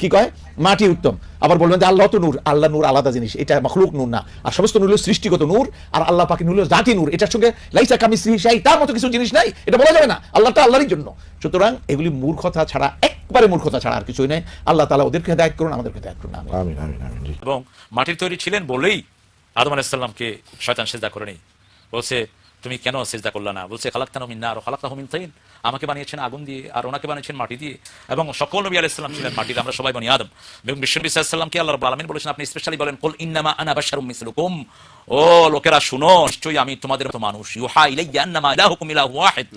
কি কয় মাটি উত্তম। আবার বলবেন যে আল্লাহ তো নূর, আল্লাহ নূর আলাদা জিনিস, এটা মাখলুক নূর না। আর সমস্ত নূর হলো সৃষ্টিগত নূর, আর আল্লাহ পাকের নূর হলো জাতি নূর। এটার সঙ্গে লাইসা কামিসলিহি শাই, তার মতো কিছু জিনিস নাই, এটা বলা যাবে না। আল্লাহটা আল্লাহরই জন্য। সুতরাং এগুলি মূর্খতা ছাড়া, একবারে মূর্খতা ছাড়া আর কিছুই নাই। আল্লাহ তাআলা ওদেরকে হেদায়েত করুন, আমাদেরকে হেদায়েত করুন। আমিন, আমিন, আমিন। এবং মাটির তৈরি ছিলেন বলেই আদম আলাইহিস সালামকে শয়তান সিজদা করেনি। বলছে তুমি কেন সিজদা করলা না? বলছে খালাকতাহু মিন নার ওয়া খালাকতাহু মিন তিন, আমাকে বানিয়েছেন আগুন দিয়ে আর ওনাকে বানিয়েছেন মাটি দিয়ে। এবং সকল নবী আলাইহিস সালাম ছিলেন মাটিতে, আমরা সবাই বনি আদম। এবং বিশ্বনবী সাল্লাল্লাহু আলাইহি ওয়াসাল্লামকে আল্লাহ রাব্বুল আলামিন বলেছেন, আপনি স্পেশালি বলেন কুল ইন্নামা আনা বাশারুম মিসলুকুম, ও লোকেরা শুনো, নিশ্চয়ই আমি তোমাদের মতো মানুষ। ইউহা ইলাইয়া আন্নামা ইলাহুকুম ইলাহু ওয়াহিদ।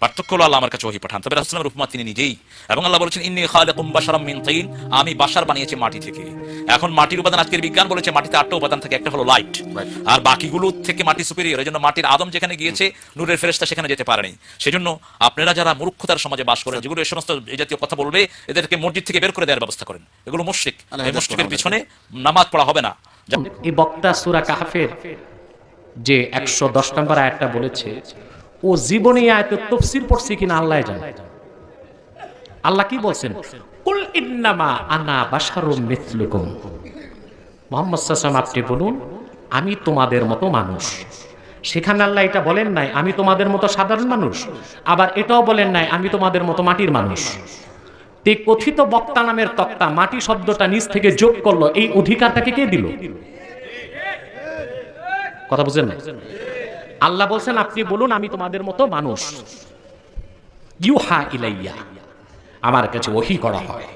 পার্থক্য হলো আল্লাহ আমার কাছে ওহী পাঠান, তবে রাসূলের উপমা তিনি নিজেই। এবং আল্লাহ বলেছেন ইন্নী খালিকুম বাশারাম মিন তিন, আমি বাশার বানিয়েছি মাটি থেকে। এখন মাটির উপাদান আজকের বিজ্ঞান বলেছে মাটিতে 8টা উপাদান থাকে, একটা হলো লাইট, আর বাকিগুলো থেকে মাটি সুপিরিয়র। এজন্য মাটির আদম যেখানে গিয়েছে, নূরের ফেরেশতা সেখানে যেতে পারেনি। সেজন্য আপনারা যারা মূর্খতার সমাজে বাস করেন, যেগুলো এই সমস্ত এই জাতীয় কথা বলবে, এদেরকে মসজিদ থেকে বের করে দেওয়ার ব্যবস্থা করেন। এগুলো মুশরিক, এই মুশরিকের পিছনে নামাজ পড়া হবে না। এই বক্তা সূরা কাহফের যে 110 নম্বর আয়াতটা বলেছে, ও জীবনে আয়াতের তাফসীর পড়ছে কিনা আল্লাহ জানে। আল্লাহ কি বলছেন? কুল ইন্নামা আনা বাশারুম মিসলুকুম, মুহাম্মদ সাল্লাল্লাহু আলাইহি ওয়াসাল্লাম আপনি বলুন আমি তোমাদের মতো মানুষ। সেখানে আল্লাহ এটা বলেন নাই আমি তোমাদের মতো সাধারণ মানুষ, আবার এটাও বলেন নাই আমি তোমাদের মতো মাটির মানুষ। তে কথিত বক্তা নামের তক্তা মাটি শব্দটা নিজ থেকে যোগ করলো, এই অধিকারটাকে কে দিল? কথা বুঝেন না? আল্লাহ বলছেন আপনি বলুন আমি তোমাদের মতো মানুষ। ইউহা ইলাইয়া, আমার কাছে ওহী করা হয়।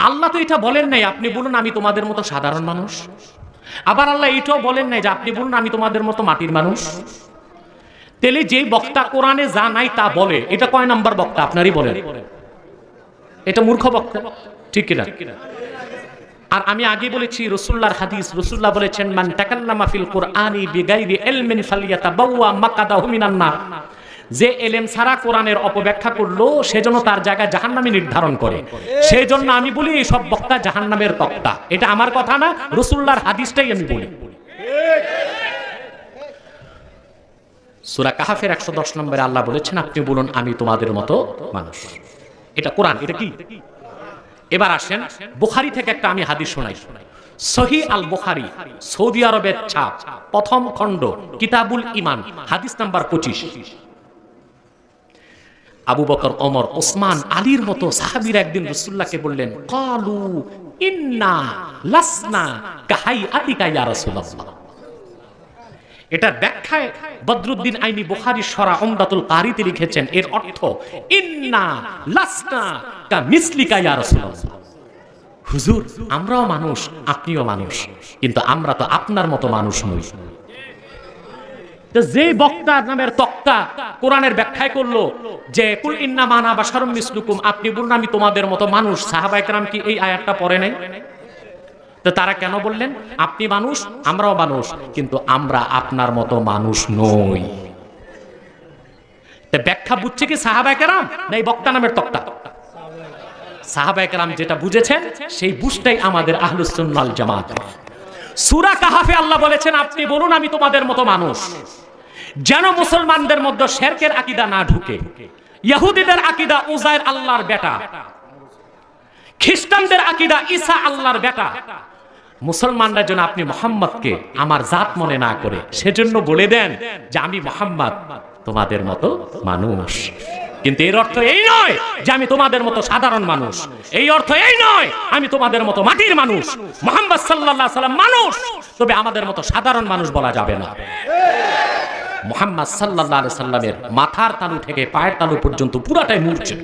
আল্লাহ তো এটা বলেন নাই আপনি বলুন আমি তোমাদের মতো সাধারণ মানুষ। আবার আল্লাহ এটাও বলেন নাই যে আপনি বলুন আমি তোমাদের মতো মাটির মানুষ। তাহলে যেই বক্তা কোরআনে যা নাই তা বলে, এটা কয় নাম্বার বক্তা আপনারই বলেন? এটা মূর্খ বক্তা, ঠিক কিনা? আর আমি আগে বলেছি রাসূলুল্লাহর হাদিস, রাসূলুল্লাহ বলেছেন মান তাকাল্লামা ফিল কুরআনি বিগাইরি ইলমিন ফালিয়াতাবাওয়া মাকাদাহু মিনান নার, যে এলেম ছাড়া কোরআনের অপব্যাখ্যা করলো সেজন্য তার জায়গায় জাহান্নামী নির্ধারণ করে। সেই জন্য আমি বলি এই সব বক্তা জাহান্নামের তক্তা। এটা আমার কথা না, রাসূলুল্লাহর হাদিসটাই আমি বলি। সূরা কাহফের 110 নম্বরে আল্লাহ বলেছেন আপনি বলুন আমি তোমাদের মতো মানুষ। এটা কোরআন, এটা কি? এবার আসেন বুখারী থেকে একটা আমি হাদিস শোনাই। সহিহ আল বুখারী, সৌদি আরবের ছাপ, প্রথম খণ্ড, কিতাবুল ঈমান, হাদিস নাম্বার 25। আবু বকর, ওমর, ওসমান, আলীর মতো সাহাবীরা একদিন রাসূলুল্লাহকে বললেন, ক্বালু ইন্না লাসনা কাহাইআতিকা ইয়া রাসূলুল্লাহ। এটা ব্যাখ্যায় বদরুদ্দিন আইনি বুখারী শরা উমদাতুল কারিতে লিখেছেন, এর অর্থ ইন্না লাসনা কামিসলিকা ইয়া রাসূলুল্লাহ। হুজুর, আমরাও মানুষ, আপনিও মানুষ, কিন্তু আমরা তো আপনার মতো মানুষ নই। তো যে বক্তা নামের তক্তা কোরআনের ব্যাখ্যায় করলো যে কুল ইন্নামা আনা বাশারুম মিসলুকুম, আপনি বলুন আমি তোমাদের মতো মানুষ, সাহাবায়ে কেরাম কি এই আয়াতটা পড়ে নাই? তো তারা কেন বললেন আপনি মানুষ, আমরাও মানুষ, কিন্তু আমরা আপনার মতো মানুষ নই? তো ব্যাখ্যা বুঝছে কি সাহাবায়ে কেরাম না এই বক্তা নামের তক্তা? সাহাবায়ে কেরাম যেটা বুঝেছেন সেই বুঝটাই আমাদের আহলুস সুন্নাহ ওয়াল জামাত। সূরা কাহাফে আল্লাহ বলেছেন আপনি বলুন আমি তোমাদের মতো মানুষ, যেন মুসলমানদের মধ্যে শিরকের আকীদা না ঢুকে। ইহুদিদের আকীদা উযায়ের আল্লাহর বেটা, খ্রিস্টানদের আকীদা ঈসা আল্লাহর বেটা। মুসলমানরা যেন আপনি মুহাম্মদকে আমার জাত মনে না করে, সেজন্য বলে দেন যে আমি মুহাম্মদ তোমাদের মতো মানুষ। কিন্তু এর অর্থ এই নয় যে আমি তোমাদের মতো সাধারণ মানুষ, এই অর্থ এই নয় আমি তোমাদের মতো মাটির মানুষ। মুহাম্মদ সাল্লাল্লাহু আলাইহি সাল্লাম মানুষ, তবে আমাদের মতো সাধারণ মানুষ বলা যাবে না। মুহাম্মদ সাল্লাল্লাহু আলাইহি সাল্লামের মাথার তালু থেকে পায়ের তালু পর্যন্ত পুরাটাই নূর ছিল,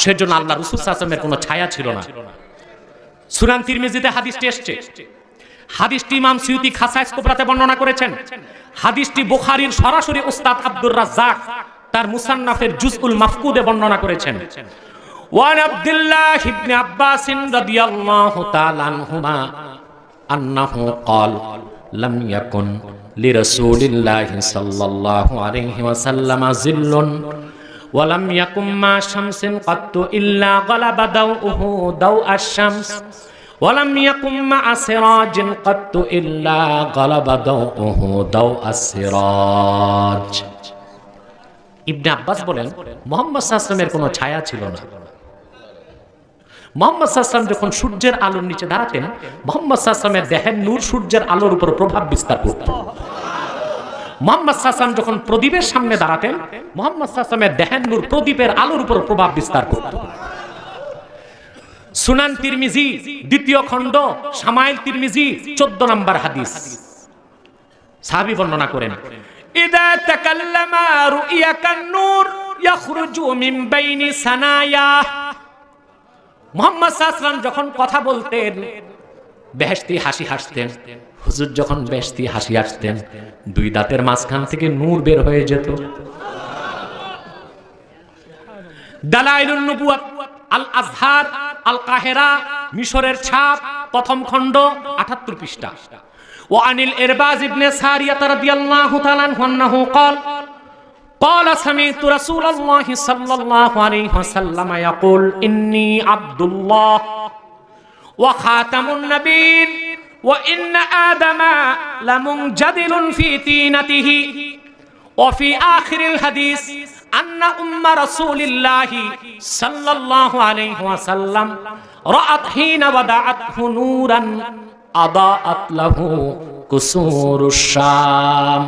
সেজন্য আল্লাহ রাসূল সাল্লাল্লাহু আলাইহি ওয়াসাল্লামের কোনো ছায়া ছিল না। সুনান তিরমিজিতে হাদিসটি এসেছে, হাদিসটি ইমাম সুয়ুতি খাসায়েস কুবরাতে বর্ণনা করেছেন। হাদিসটি বুখারীর সরাসরি উস্তাদ আব্দুর রাজ্জাক তার মুসান্নাফের জুজউল মাফকুদে বর্ণনা করেছেন। ওয়ান আব্দুল্লাহ ইবনে আব্বাস রাদিয়াল্লাহু তাআলা আনহুমা আন্নাহু ক্বাল লাম ইয়াকুন লিরাসূলিল্লাহি সাল্লাল্লাহু আলাইহি ওয়াসাল্লাম জিল্লুন ওয়া লাম ইয়াকুম মা শামসিন কাত্তু ইল্লা গালাবা দাউহু দাউ আশ-শামস ওয়া লাম ইয়াকুম মা সিরাজিন কাত্তু ইল্লা গালাবা দাউহু দাউ আস-সিরাজ। ইবনে আব্বাস বলেন মুহাম্মদ সাল্লাল্লাহু আলাইহি ওয়াসাল্লামের কোনো ছায়া ছিল না। মুহাম্মদ সাল্লাল্লাহু আলাইহি ওয়াসাল্লাম যখন সূর্যের আলোর নিচে দাঁড়াতেন, মুহাম্মদ সাল্লাল্লাহু আলাইহি ওয়াসাল্লামের দেহের নূর সূর্যের আলোর উপর প্রভাব বিস্তার করত। মুহাম্মদ সাল্লাল্লাহু আলাইহি ওয়াসাল্লাম যখন প্রদীপের সামনে দাঁড়াতেন, মুহাম্মদ সাল্লাল্লাহু আলাইহি ওয়াসাল্লামের দেহের নূর প্রদীপের আলোর উপর প্রভাব বিস্তার করত। সুনান তিরমিজি দ্বিতীয় খণ্ড, শামাইল তিরমিজি 14 নম্বর হাদিস, সাহাবী বর্ণনা করেন, ইদা তাকাল্লামা রুইয়াকান নূর ইয়াখরুজু মিন বাইনি সানায়া। মুহাম্মদ সাল্লাল্লাহু আলাইহি ওয়াসাল্লাম যখন কথা বলতেন বেহেশতি হাসি হাসতেন। হুজুর যখন বেহেশতি হাসি হাসতেন দুই দাঁতের মাঝখান থেকে নূর বের হয়ে যেত। দালাইলুন নবুওয়াত, আল আজহার, আল কাহেরা, মিশরের ছাপ, প্রথম খণ্ড, 78 পৃষ্ঠা। وعن الإرباز بن سارية رضي الله تعالى عنه أنه قال سمعت رسول الله صلى الله عليه وسلم يقول إني عبد الله وخاتم النبيين وإن آدم لمنجدل في طينته وفي آخر الحديث أن أم رسول الله صلى الله عليه وسلم رأت حين ودعته نورا আদাআত লাহু কুসুরুশ শাম।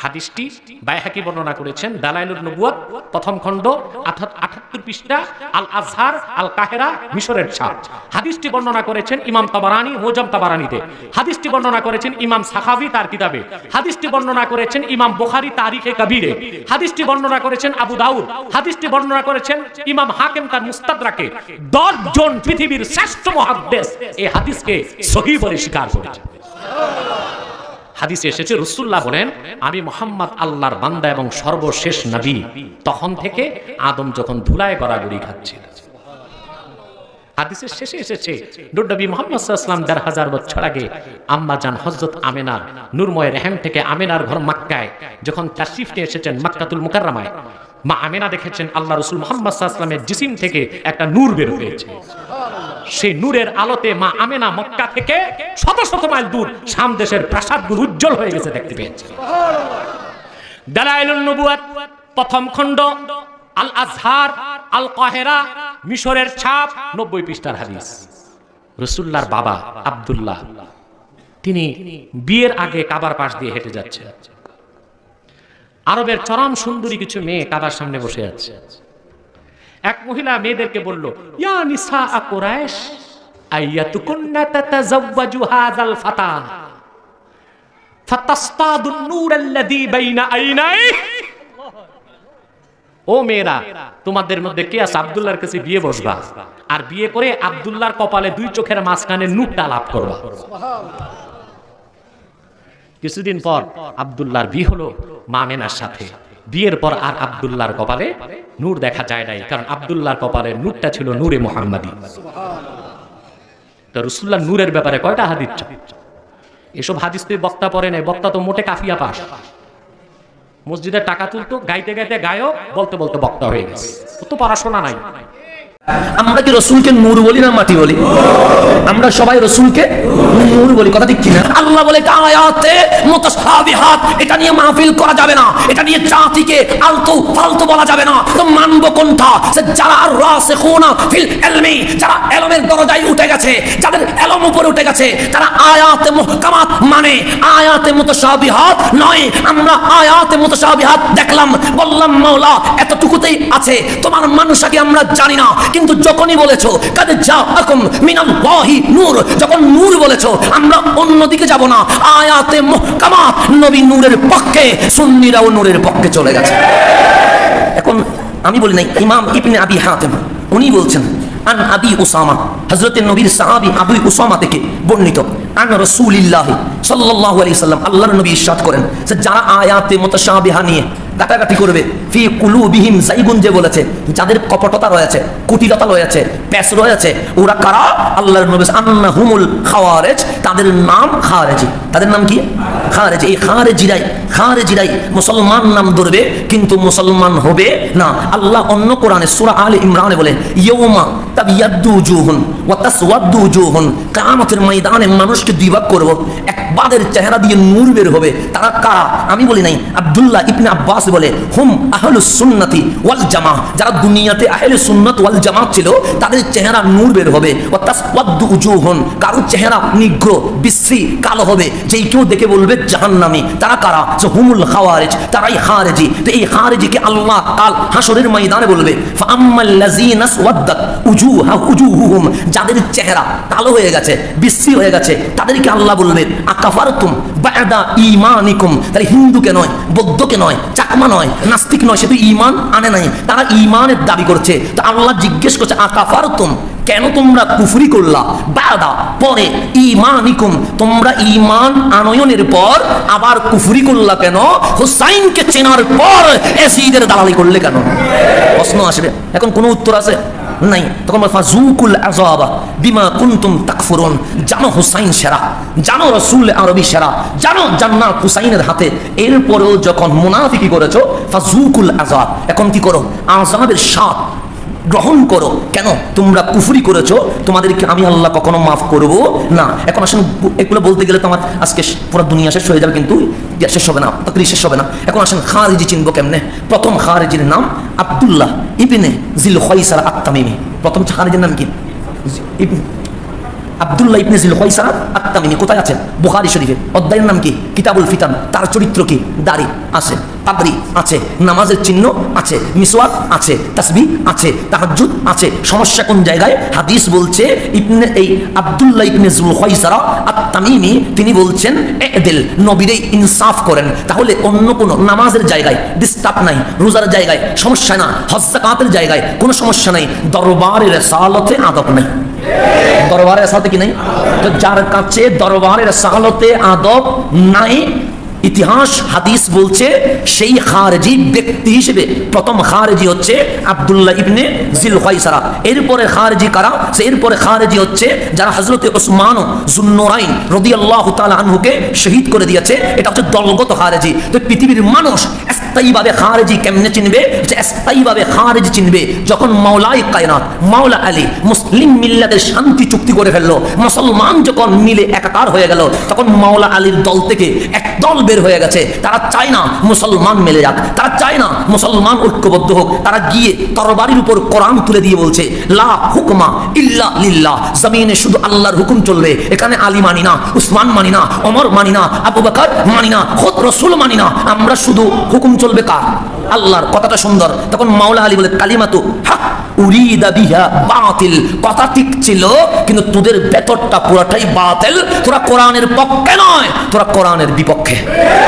হাদিসটি বাইহাকি বর্ণনা করেছেন দালাইলুন নবুওয়াত প্রথম খণ্ড 78 পৃষ্ঠা, আল আজহার, আল কাহেরা, মিশরের ছাপ। হাদিসটি বর্ণনা করেছেন ইমাম তাবারানী মুজাম তাবারানীতে। হাদিসটি বর্ণনা করেছেন ইমাম সাখাবী তার কিতাবে। হাদিসটি বর্ণনা করেছেন ইমাম বুখারী তারিখে কবীরে। হাদিসটি বর্ণনা করেছেন আবু দাউদ। হাদিসটি বর্ণনা করেছেন ইমাম হাকিম তার মুস্তাদরাকে। 10 জন পৃথিবীর শ্রেষ্ঠ মুহাদ্দিস এই হাদিসকে সহিহ বলে স্বীকার করেছেন। হাদিসে এসেছে রাসূলুল্লাহ বলেন আমি মুহাম্মদ আল্লাহর বান্দা এবং সর্বশেষ নবী তখন থেকে আদম যখন ধুলায় গড়াগড়ি খাচ্ছিল। হাদিসের শেষে এসেছে নবী মুহাম্মদ সাল্লাল্লাহু আলাইহি ওয়াসাল্লাম 1000 বছর আগে আম্মা জান হযরত আমিনার নূরময় রহম থেকে আমিনার ঘর মক্কায় যখন তাশরিফ নিয়ে এসেছেন মক্কাতুল মুকাররমায়, মা আমিনা দেখেছেন আল্লাহ রাসূল মুহাম্মদ সাল্লাল্লাহু আলাইহি ওয়াসাল্লামের জিসিম থেকে একটা নূর বের হয়েছে। সেই নূরের আলোতে মা আমিনা মক্কা থেকে শত শত মাইল দূর শাম দেশের প্রাসাদগুলো উজ্জ্বল হয়ে গেছে দেখতে পেয়েছে। দালাইলুন নবুওয়াত প্রথম খণ্ড, আল আজহার, আল কাহেরা, মিশরের ছাপ 90 পৃষ্ঠার হাদিস। রাসূলুল্লাহর বাবা আব্দুল্লাহ তিনি বিয়ের আগে কাবার পাশ দিয়ে হেঁটে যাচ্ছে। আরবের চরম সুন্দরী কিছু মেয়ে কাবার সামনে বসে আছে। এক মহিলা মেয়েদেরকে বলল, ইয়া নিসা কুরাইশ আইয়াতুকুন্না তাতাযাওয়াজু হাযাল ফাতা ফাতাসতাদুন নূর আল্লাযী বাইনা আইনাই। ও মেয়েরা, তোমাদের মধ্যে কে আছে আব্দুল্লাহর কাছে বিয়ে বসবা, আর বিয়ে করে আব্দুল্লাহর কপালে 2 চোখের মাঝখানে নূরটা লাভ করবা। কিছুদিন পর আব্দুল্লাহর বিয়ে হলো মামেনার সাথে। বিয়ের পর আর আব্দুল্লাহর কপালে নূর দেখা যায় নাই, কারণ আব্দুল্লাহর কপালে নূরটা ছিল নূরে মুহাম্মাদি। তো রাসূলুল্লাহ নূরের ব্যাপারে কয়টা হাদিস? এসব হাদিস তুই বক্তা পড়ে নাই, বক্তা তো মোটে কাফিয়া পাস। মসজিদে টাকা তুলতো, গাইতে গাইতে গায়ক, বলতে বলতে বক্তা হয়ে গেছে, তো পড়াশোনা নাই। আমরা কি রসুলকে নূর বলি না মাটি বলি? আমরা সবাই রসুলকে নূর বলি, কথা ঠিক কিনা? আল্লাহ বলে আয়াতে মুতাশাবিহাত, এটা নিয়ে মাহফিল করা যাবে না, এটা নিয়ে জাতিকে আলতু ফালতু বলা যাবে না। তো মানবো কোনটা? যারা রাসিখুনা ফিল ইলমি, যারা ইলমের দরজায় উঠে গেছে, যাদের ইলম উপরে উঠে গেছে, তারা আয়াতে মুহকামাত মানে, আয়াতে মুতাশাবিহাত নয়। আমরা আয়াতে মুতাশাবিহাত দেখলাম, বললাম মাওলা এতটুকুতেই আছে, তোমার মানুষকে আমরা জানি না। কিন্তু যখনই বলেছো কাদ জাআকুম মিনাল্লাহি নূর, যখন নূর বলেছো আমরা অন্যদিকে যাব না। আয়াতে মুহকামাত নবী নূরের পক্ষে, সুন্নিরাও নূরের পক্ষে চলে গেছে। এখন আমি বলি নাই, ইমাম ইবনে আবি হাতিম উনি বলছেন আন আবি উসামা, হযরতের নবীর সাহাবী আবু উসামা থেকে বর্ণিত, আন রাসূলিল্লাহ সাল্লাল্লাহু আলাইহি সাল্লাম, আল্লাহর নবী ইরশাদ করেন যে যারা আয়াতে মুতাশাবিহা নিয়ে গাটাগাটি করবে, ফি কুলুবিহিম যায়গুন, যে বলেছে যাদের কপটতা রয়েছে, কুটিলতা রয়েছে, প্যাস রয়েছে, ওরা কারা? আল্লাহর নবী আন্নাহুমুল খাওয়ারিজ, তাদের নাম খারেজি। তাদের নাম কি? খারেজি। এই খারেজিরাই মুসলমান নাম ধরবে কিন্তু মুসলমান হবে না। আল্লাহ অন্য কোরআনে সূরা আলে ইমরানে বলে ইয়াউমা তাবিয়াদ্দু উজুহুন ওয়া তাসওয়াদ্দু উজুহুন, কিয়ামতের ময়দানে মানুষকে দুই ভাগ করব, এক বাদের চেহারা দিয়ে নূর বের হবে। তারা কারা? আমি বলি নাই, আব্দুল্লাহ ইবনে আব্বাস বলে হুম আহলুস সুন্নতি ওয়াল জামাহ, যারা দুনিয়াতে আহলে সুন্নাত ওয়াল জামাত ছিল তাদের চেহারা নূর বের হবে। ওয়া তাসওয়াদ্দু উজুহুন, কারো চেহারা নিগ্র বিশ্রী কালো হবে, যেই কেউ দেখে বলবে জাহান্নামী। তারা কারা? হুমুল খাওয়ারিজ, তারাই খারেজি। তো এই খারেজিকে আল্লাহ কাল হাসরের ময়দানে বলবে ফাআম্মাল্লাযিনা ওয়াদ্দাত উজুহুহুম, যাদের চেহারা কালো হয়ে গেছে, বিশ্রী হয়ে গেছে, তাদেরকে আল্লাহ বলবে আকাফারতুম বা'দা ঈমানিকুম। তাহলে হিন্দুকে নয়, বৌদ্ধকে নয়, চাকমা নয়, নাস্তিক নয়, সে তো ঈমান আনে নাই, তারা ঈমানের দাবি করছে। তো আল্লাহ জিজ্ঞেস করছে আকাফারতুম, কেন তোমরা কুফরি করলা? বাদা পরে, ঈমানিকুম তোমরা ঈমান আনয়নের পর আবার কুফরি করলা কেন? হুসাইনকে চেনার পর এসিদের দালালি করলে কেন? প্রশ্ন আসবে। এখন কোনো উত্তর আছে নাই। তখন ফাজুকুল আযাবা বিমা কুনতুম তাকফুরুন, জানো হুসাইন সেরা, জানো রাসূল আরবি সেরা, জানো জান্নাত হুসাইনের হাতে, এরপরেও যখন মুনাফিকি করেছো ফাজুকুল আযাব, এখন কি করো? আযাবের স্বাদ গ্রহণ করো। কেন? তোমরা কুফরি করেছো, তোমাদেরকে আমি আল্লাহ কখনো মাফ করব না। এখন আসেন, এগুলো বলতে গেলে তো আমার আজকে পুরো দুনিয়া শেষ হয়ে যাবে, কিন্তু শেষ হবে না, তাকরীর শেষ হবে না। এখন আসেন খারেজি চিনবো কেমনে? প্রথম খারেজির নাম আব্দুল্লাহ ইবনে জিল খায়সারা আত-তামিমি। প্রথম খারেজির নাম কি? আব্দুল্লাহ ইবনে জিল খায়সারা আত-তামিমি। কোথায় আছে? বুখারী শরীফে। অধ্যায়ের নাম কি? কিতাবুল ফিতান। তার চরিত্র কি? দাড়ি আছে, পাগড়ি আছে, নামাজের চিহ্ন আছে, মিসওয়াক আছে, তাসবিহ আছে, তাহাজ্জুদ আছে। সমস্যা কোন জায়গায়? হাদিস বলছে ইবনে এই আব্দুল্লাহ ইবনে জুল খায়সারা আত-তামিমি তিনি বলছেন ইদিল, নবীরে ইনসাফ করেন। তাহলে অন্য কোন নামাজের জায়গায় ডিস্টার্ব নাই, রোজার জায়গায় সমস্যা না, হজ যাকাতের জায়গায় কোনো সমস্যা নাই, দরবারের রিসালাতে আদব নাই। দরবারের রিসালাতে কি নাই? তো যার কাছে দরবারের রিসালাতে আদব নাই, ইতিহাস হাদিস বলছে সেই খারেজি ব্যক্তি হিসেবে প্রথম খারেজি হচ্ছে আব্দুল্লাহ ইবনে জিল খায়সারা। এরপরে খারেজি কারা? এরপরে খারেজি হচ্ছে যারা হযরতে ওসমান যুন্নুরাইন রাদিয়াল্লাহু তাআলা আনহুকে শহীদ করে দিয়েছে, এটা হচ্ছে দলগত খারেজি। তো পৃথিবীর মানুষ স্থায়ীভাবে খারেজি কেমনে চিনবে? স্থায়ীভাবে খারেজি চিনবে যখন মাওলাই কায়নাত মাওলা আলী মুসলিম মিল্লাতের শান্তি চুক্তি করে ফেললো, মুসলমান যখন মিলে একাকার হয়ে গেল, তখন মাওলা আলীর দল থেকে একদল বের হয়ে গেছে। তারা চায় না মুসলমান মেলে যাক, তারা চায় না মুসলমান ঐক্যবদ্ধ হোক। তারা গিয়ে তরবারির উপর কোরআন তুলে দিয়ে বলছে লা হুকমা ইল্লা লিল্লাহ, জমিনে শুধু আল্লাহর হুকুম চলবে। এখানে আলী মানি না, উসমান মানি না, ওমর মানি না, আবু বকর মানি না, খোদ রসুল মানি না, আমরা শুধু হুকুম চলবে কার? আল্লাহর। কথাটা সুন্দর। তখন মাওলা আলী বলে কালিমাতু হক উরিদা বিহা বাতিল, কথা ঠিক ছিল কিন্তু তোদের ভেতরটা পুরাটাই বাতিল। তোরা কোরআনের পক্ষে নয়, তোরা কোরআনের বিপক্ষে।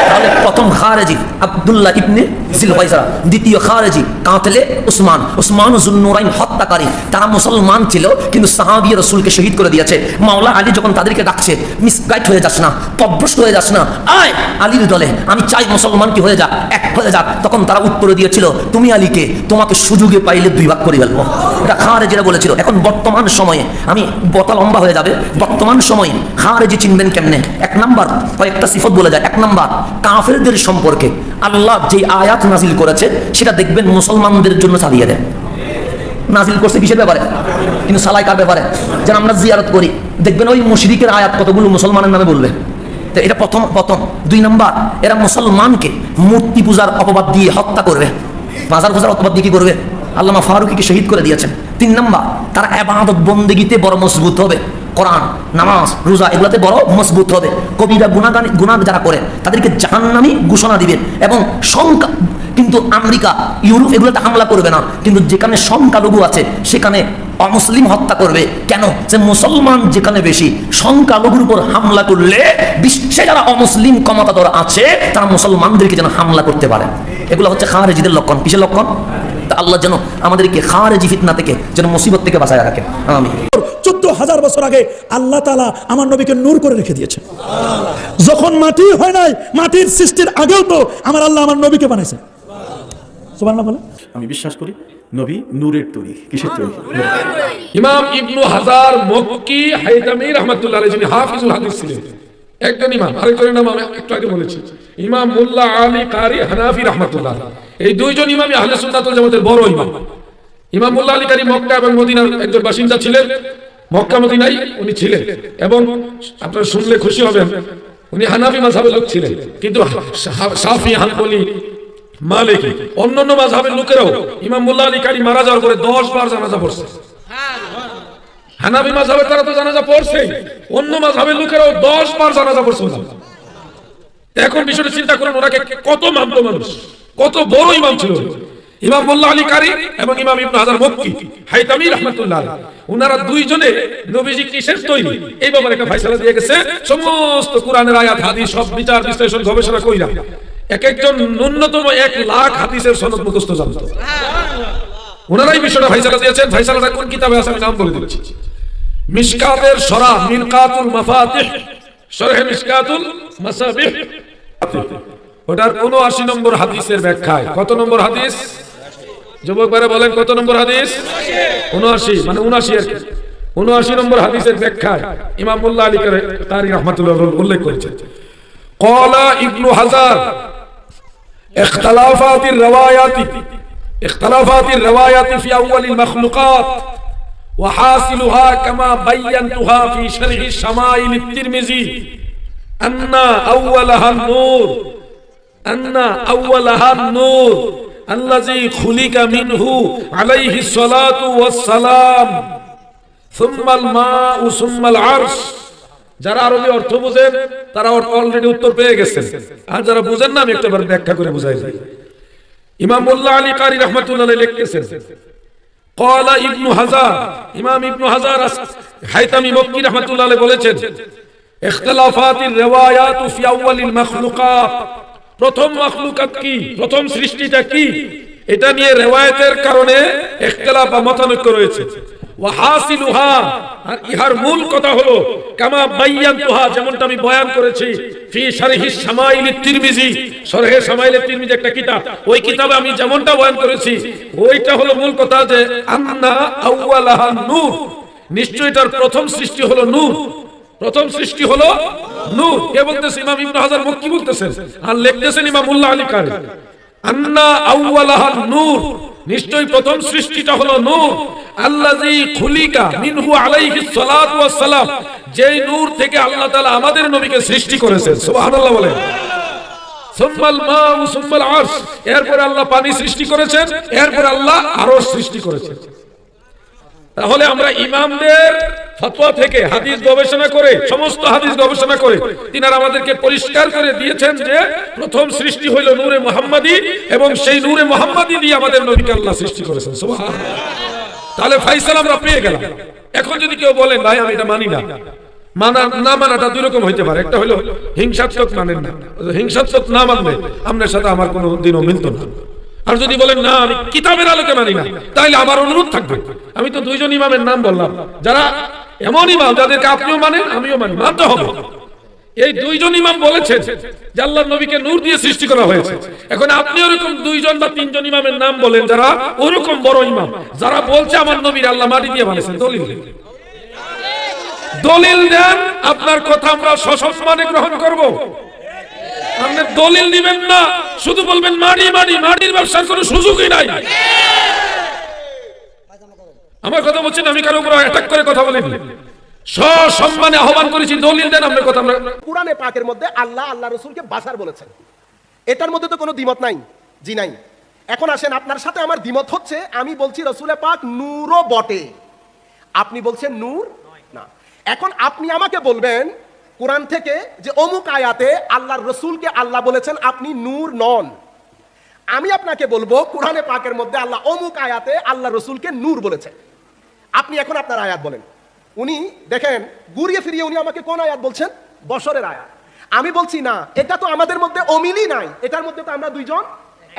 তাহলে প্রথম খারেজি আব্দুল্লাহ ইবনে জিলওয়াইসরা, দ্বিতীয় খারেজি কাতলে উসমান, উসমান যুন্নুরাইন হত্যাকারী। তারা মুসলমান ছিল কিন্তু সাহাবী রাসূলকে শহীদ করে দিয়েছে। মাওলা আলী যখন তাদেরকে ডাকছে মিসগাইড হয়ে যাস না, পথভ্রষ্ট হয়ে যাস না, আয় আলীর দলে, আমি চাই মুসলমান কি হয়ে যাক, এক হয়ে যাক। তখন তারা উত্তর দিয়েছিল তুমি আলীকে তোমাকে সুযোগে পাইলে দুই ভাগ করে ফেলবো। এটা খারেজিরা বলেছিল। এখন বর্তমান সময়ে, আমি বতা লম্বা হয়ে যাবে, বর্তমান সময়ে খারেজি চিনবেন কেমনে? এক নাম্বার কয়েকটা সিফত বলে যায়। এক নাম্বার, কাফেরদের সম্পর্কে আল্লাহ যে আয়াত নাজিল করেছে সেটা দেখবেন মুসলমানদের জন্য চালিয়ে দেয়। নাজিল করছে কিসের ব্যাপারে? কিন্তু সালাই কার ব্যাপারে? যেন আমরা জিয়ারত করি, দেখবেন ওই মুশরিকের আয়াত কতগুলো মুসলমানের নামে বলবে। তো এটা প্রথম। দুই নাম্বার, এরা মুসলমানকে মূর্তি পূজার অপবাদ দিয়ে হত্যা করবে, মাজার পূজার অপবাদ দিয়ে কি করবে? আল্লামা ফারুকীকে শহীদ করে দিয়েছেন। তিন নাম্বার, তারা ইবাদত বন্দেগীতে বড় মজবুত হবে, কোরআন নামাজ রোজা এগুলাতে বড় মজবুত হবে। কবিরা গুনাহ যারা করে তাদেরকে জাহান্নামী ঘোষণা দিবে। এবং সংখ্যা কিন্তু আমেরিকা ইউরোপ এগুলোতে হামলা করবে না, কিন্তু যেখানে সংখ্যালঘু আছে সেখানে অমুসলিম হত্যা করবে। কেন? যে মুসলমান যেখানে বেশি, সংখ্যালঘুর উপর হামলা করলে বিশ্বে যারা অমুসলিম ক্ষমতাধর আছে তারা মুসলমানদেরকে যেন হামলা করতে পারে। এগুলো হচ্ছে খারেজিদের লক্ষণ। কিসের লক্ষণ? তা আল্লাহ যেন আমাদেরকে খারেজি ফিতনা থেকে, যেন মুসিবত থেকে বাঁচায় রাখেন। আমিন। 14,000 বছর আগে আল্লাহ তাআলা আমার নবীকে নূর করে রেখে দিয়েছেন। যখন মাটি হয় নাই, মাটির সৃষ্টির আগেও তো আমার আল্লাহ আমার নবীকে বানাইছেন। সুবহানাল্লাহ বলে। আমি বিশ্বাস করি নবী নূরের তৈরি। কিসের তৈরি? ইমাম ইবনু হাজার মক্কি হাইতামি রাহমাতুল্লাহ আলাইহি, যিনি হাফিজুল হাদিস ছিলেন, একজন ইমাম। আরেকজনের নাম আমি একটু আগে বলেছি, ইমাম মোল্লা আলী কারি হানাফি রাহমাতুল্লাহ। এই দুইজন ইমামই আহলে সুন্নাত ওয়াল জামাতের বড় ইমাম। ইমাম মোল্লা আলী কারি মক্কা এবং মদিনার একজন বাসিন্দা ছিলেন। মক্কা মদিনায় উনি ছিলেন এবং আপনারা শুনলে খুশি হবেন, উনি হানাফি মাযহাবের লোক ছিলেন। কিন্তু শাফি, হানবলি, মালিকি অন্যান্য মাযহাবের লোকেরাও ইমাম মোল্লা আলী কারি মারা যাওয়ার পরে 10 বার জানাজা পড়ছে। হানাফি মাযহাবের তারা তো জানাজা পড়ছে, অন্য মাযহাবের লোকেরাও 10 বার জানাজা পড়ছে। এখন বিষয়টা চিন্তা করেন, ওনাকে কত মানত মানুষ, কত বড় ইমাম ছিল ইমাম মোল্লা আলী কারি এবং ইমাম ইবনে হাজার মক্কি হাইতামি রাহমাতুল্লাহ আলাইহি। ওনারা দুইজনে নবীজি কিসের তৈরি এই ব্যাপারে একটা ফয়সালা দিয়ে গেছে। সমস্ত কোরআনের আয়াত হাদিস সব বিচার বিশ্লেষণ গবেষণা কইরা এক একজন ন্যূনতম 1 লাখ হাদিসের সনদ মুখস্থ জানতো। ওনারাই বিষয়টা ফয়সালা দিয়েছেন। ফয়সালাটা কোন কিতাবে আছে আমি নাম বলে দিচ্ছি। মিশকাতের শরহ, মিনকাতুল মাফাতিহ, শরহে মিশকাতুল মাসাবিহ, ওটার 79 নম্বর হাদিসের ব্যাখ্যায়। কত নম্বর হাদিস? যুবকরা বলেন কত নম্বর হাদিস? 79, মানে 79 আর কি। 79 নম্বর হাদিসের ব্যাখ্যায় ইমাম মোল্লা আলী কারি রাহমাতুল্লাহ উল্লেখ করেছেন, ক্বালা ইবনু হাজার ইখতিলাফাতির রাওয়ায়াতি ফি আউয়ালিল মাখলুকাত ওয়া হাসিলুহা কামা বায়ানতুহা ফি শরহি শামাইল at-তিরমিজি আন্না আউওয়ালাহা নূর আল্লাযী খুলিকা মিনহু আলাইহিস সালাতু ওয়াস সালাম সুম্মাল মাউ সুম্মাল আরশ। যারা আরবি অর্থ বুঝেন তারা অলরেডি উত্তর পেয়ে গেছেন, আর যারা বুঝেন না আমি একবার ব্যাখ্যা করে বুঝাই দিই। ইমাম মোল্লা আলী কারি রাহমাতুল্লাহ আলাইহি লিখতেছেন, ক্বালা ইবনু হাজার, ইমাম ইবনু হাজার হাইতামি মক্কি রাহমাতুল্লাহ আলাইহি বলেছেন, ইখতিলাফাতির রিওয়ায়াতু ফি আউয়ালিল মাখলুকাত, প্রথম মাখলুকাত কি, প্রথম সৃষ্টিটা কি, এটা নিয়ে রিওয়ায়াতের কারণে ইখতিলাফ বা মতানৈক্য রয়েছে। ওয়া হাসিলুহা, আর ইহার মূল কথা হলো কামা বায়ানতুহা, যেমনটা আমি বয়ান করেছি, ফি শরহি শামাইল at-তিরমিজি, শরহে শামাইল at-তিরমিজি একটা কিতাব, ওই কিতাবে আমি যেমনটা বয়ান করেছি ওইটা হলো মূল কথা, যে আন্না আউওয়ালাহা নূর, নিশ্চয়ই তার প্রথম সৃষ্টি হলো নূর, প্রথম সৃষ্টি হলো নূর। কে বলতেছে? ইমাম ইবনে হাজার মক্কি বলতেছেন, আর লিখতেছেন ইমাম মোল্লা আলী কারি, আন্না আউওয়ালাহা নূর, নিশ্চয়ই প্রথম সৃষ্টিটা হলো নূর, আল্লাযী খুলিকা মিনহু আলাইহিস সালাতু ওয়াস সালাম, যেই নূর থেকে আল্লাহ তাআলা আমাদের নবীকে সৃষ্টি করেছেন। সুবহানাল্লাহ বলেন। সুম্মাল মাউ সুম্মাল আরশ, এরপরে আল্লাহ পানি সৃষ্টি করেছেন, এরপরে আল্লাহ আরশ সৃষ্টি করেছেন। তাহলে আমরা ইমামদের ফতোয়া থেকে হাদিস গবেষণা করে, সমস্ত হাদিস গবেষণা করে তিনারা আমাদেরকে পরিষ্কার করে দিয়েছেন যে প্রথম সৃষ্টি হইল নূরে মুহাম্মাদি, এবং সেই নূরে মুহাম্মাদি দিয়ে আমাদের নবীকে আল্লাহ সৃষ্টি করেছেন। সুবহানাল্লাহ। তাহলে ফাইসাল আমরা পেয়ে গেলাম। এখন যদি কেউ বলেন ভাই আমি এটা মানি না, না মানাটা দুই রকম হইতে পারে। একটা হলো হিংসাত্মক মানেন না, হিংসাত্মক না মানলে আপনার সাথে আমার কোনো দিনও মিলত না। আর যদি বলেন না আমি কিতাবের আলোকে মানি না, তাহলে আমার অনুরোধ থাকবে, আমি তো দুইজন ইমামের নাম বললাম, যারা এমন ইমাম যাদেরকে আপনিও মানেন আমিও মানি, মানতে হবে। এই দুইজন ইমাম বলেছেন যে আল্লাহর নবীকে নূর দিয়ে সৃষ্টি করা হয়েছে। এখন আপনি ওরকম দুইজন বা তিনজন ইমামের নাম বলেন যারা ওরকম বড় ইমাম, যারা বলছে আমার নবীর আল্লাহ মাটি দিয়ে বানিয়েছেন। দলিল দেন, আপনার কথা আমরা সসম্মানে গ্রহণ করব। আপনি দলিল দিবেন না, শুধু বলবেন মাটি মাটি, মাটির ব্যবসার কোনো সুযোগই নাই। আমার কথা বলছেন, আমি কারো উপর অ্যাটাক করে কথা বলিনি, সসম্মানে আহ্বান করেছি, দলিল দেন আপনার কথা। আমরা কুরআনে পাকের মধ্যে আল্লাহ আল্লাহ রাসূলকে বাশার বলেছেন, এটার মধ্যে তো কোনো দ্বিমত নাই, জি নাই। এখন আসেন, আপনার সাথে আমার দ্বিমত হচ্ছে, আমি বলছি রাসূলে পাক নূরও বটে, আপনি বলছেন নূর না। এখন আপনি আমাকে বলবেন কোরআন থেকে যে অমুক আয়াতে আল্লাহর রাসূলকে আল্লাহ বলেছেন আপনি নূর নন। আমি আপনাকে বলবো কোরআনে পাকের মধ্যে আল্লাহ অমুক আয়াতে আল্লাহর রাসূলকে নূর বলেছেন। আপনি এখন আপনার আয়াত বলেন। উনি দেখেন ঘুরিয়ে ফিরিয়ে উনি আমাকে কোন আয়াত বলছেন? বশরের আয়াত। আমি বলছি না, এটা তো আমাদের মধ্যে অমিলই নাই, এটার মধ্যে তো আমরা দুইজন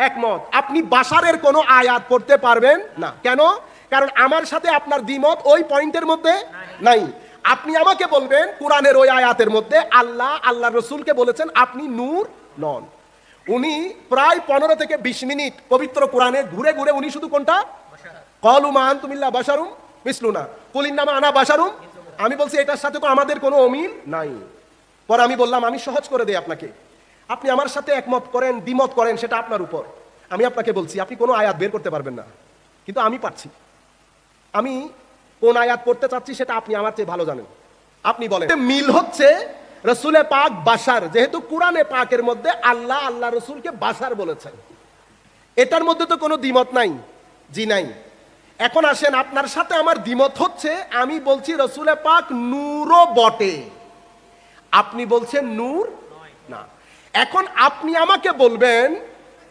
একমত। আপনি বাশারের কোনো আয়াত পড়তে পারবেন না। কেন? কারণ আমার সাথে আপনার দ্বিমত ওই পয়েন্টের মধ্যে নাই। আপনি আমাকে বলবেন কোরআনের ওই আয়াতের মধ্যে আল্লাহ আল্লাহর রাসূলকে বলেছেন আপনি নূর নন। উনি প্রায় 15 থেকে 20 মিনিট পবিত্র কোরআনে ঘুরে ঘুরে উনি শুধু কোনটা? ক্বালু মা আনতুম ইল্লা বাশারুম মিসলুনা কুল ইন্নামা আনা বাশারুম। আমি বলছি এটার সাথে তো আমাদের কোনো অমিল নাই। পরে আমি বললাম আমি সহজ করে দেই আপনাকে, আপনি আমার সাথে একমত করেন দ্বিমত করেন সেটা আপনার উপর। আমি আপনাকে বলছি আপনি কোনো আয়াত বের করতে পারবেন না, কিন্তু আমি পারছি। আমি কোন আয়াত পড়তে চাচ্ছি সেটা আপনি আমার চেয়ে ভালো জানেন। আপনি বলেন মিল হচ্ছে রাসূলে পাক বাশার, যেহেতু কোরআনে পাকের মধ্যে আল্লাহ আল্লাহ রাসূলকে বাশার বলেছেন, এটার মধ্যে তো কোনো দ্বিমত নাই, জি নাই। এখন আসেন, আপনার সাথে আমার দ্বিমত হচ্ছে, আমি বলছি রাসূলে পাক নূরও বটে, আপনি বলছেন নূর না। এখন আপনি আমাকে বলবেন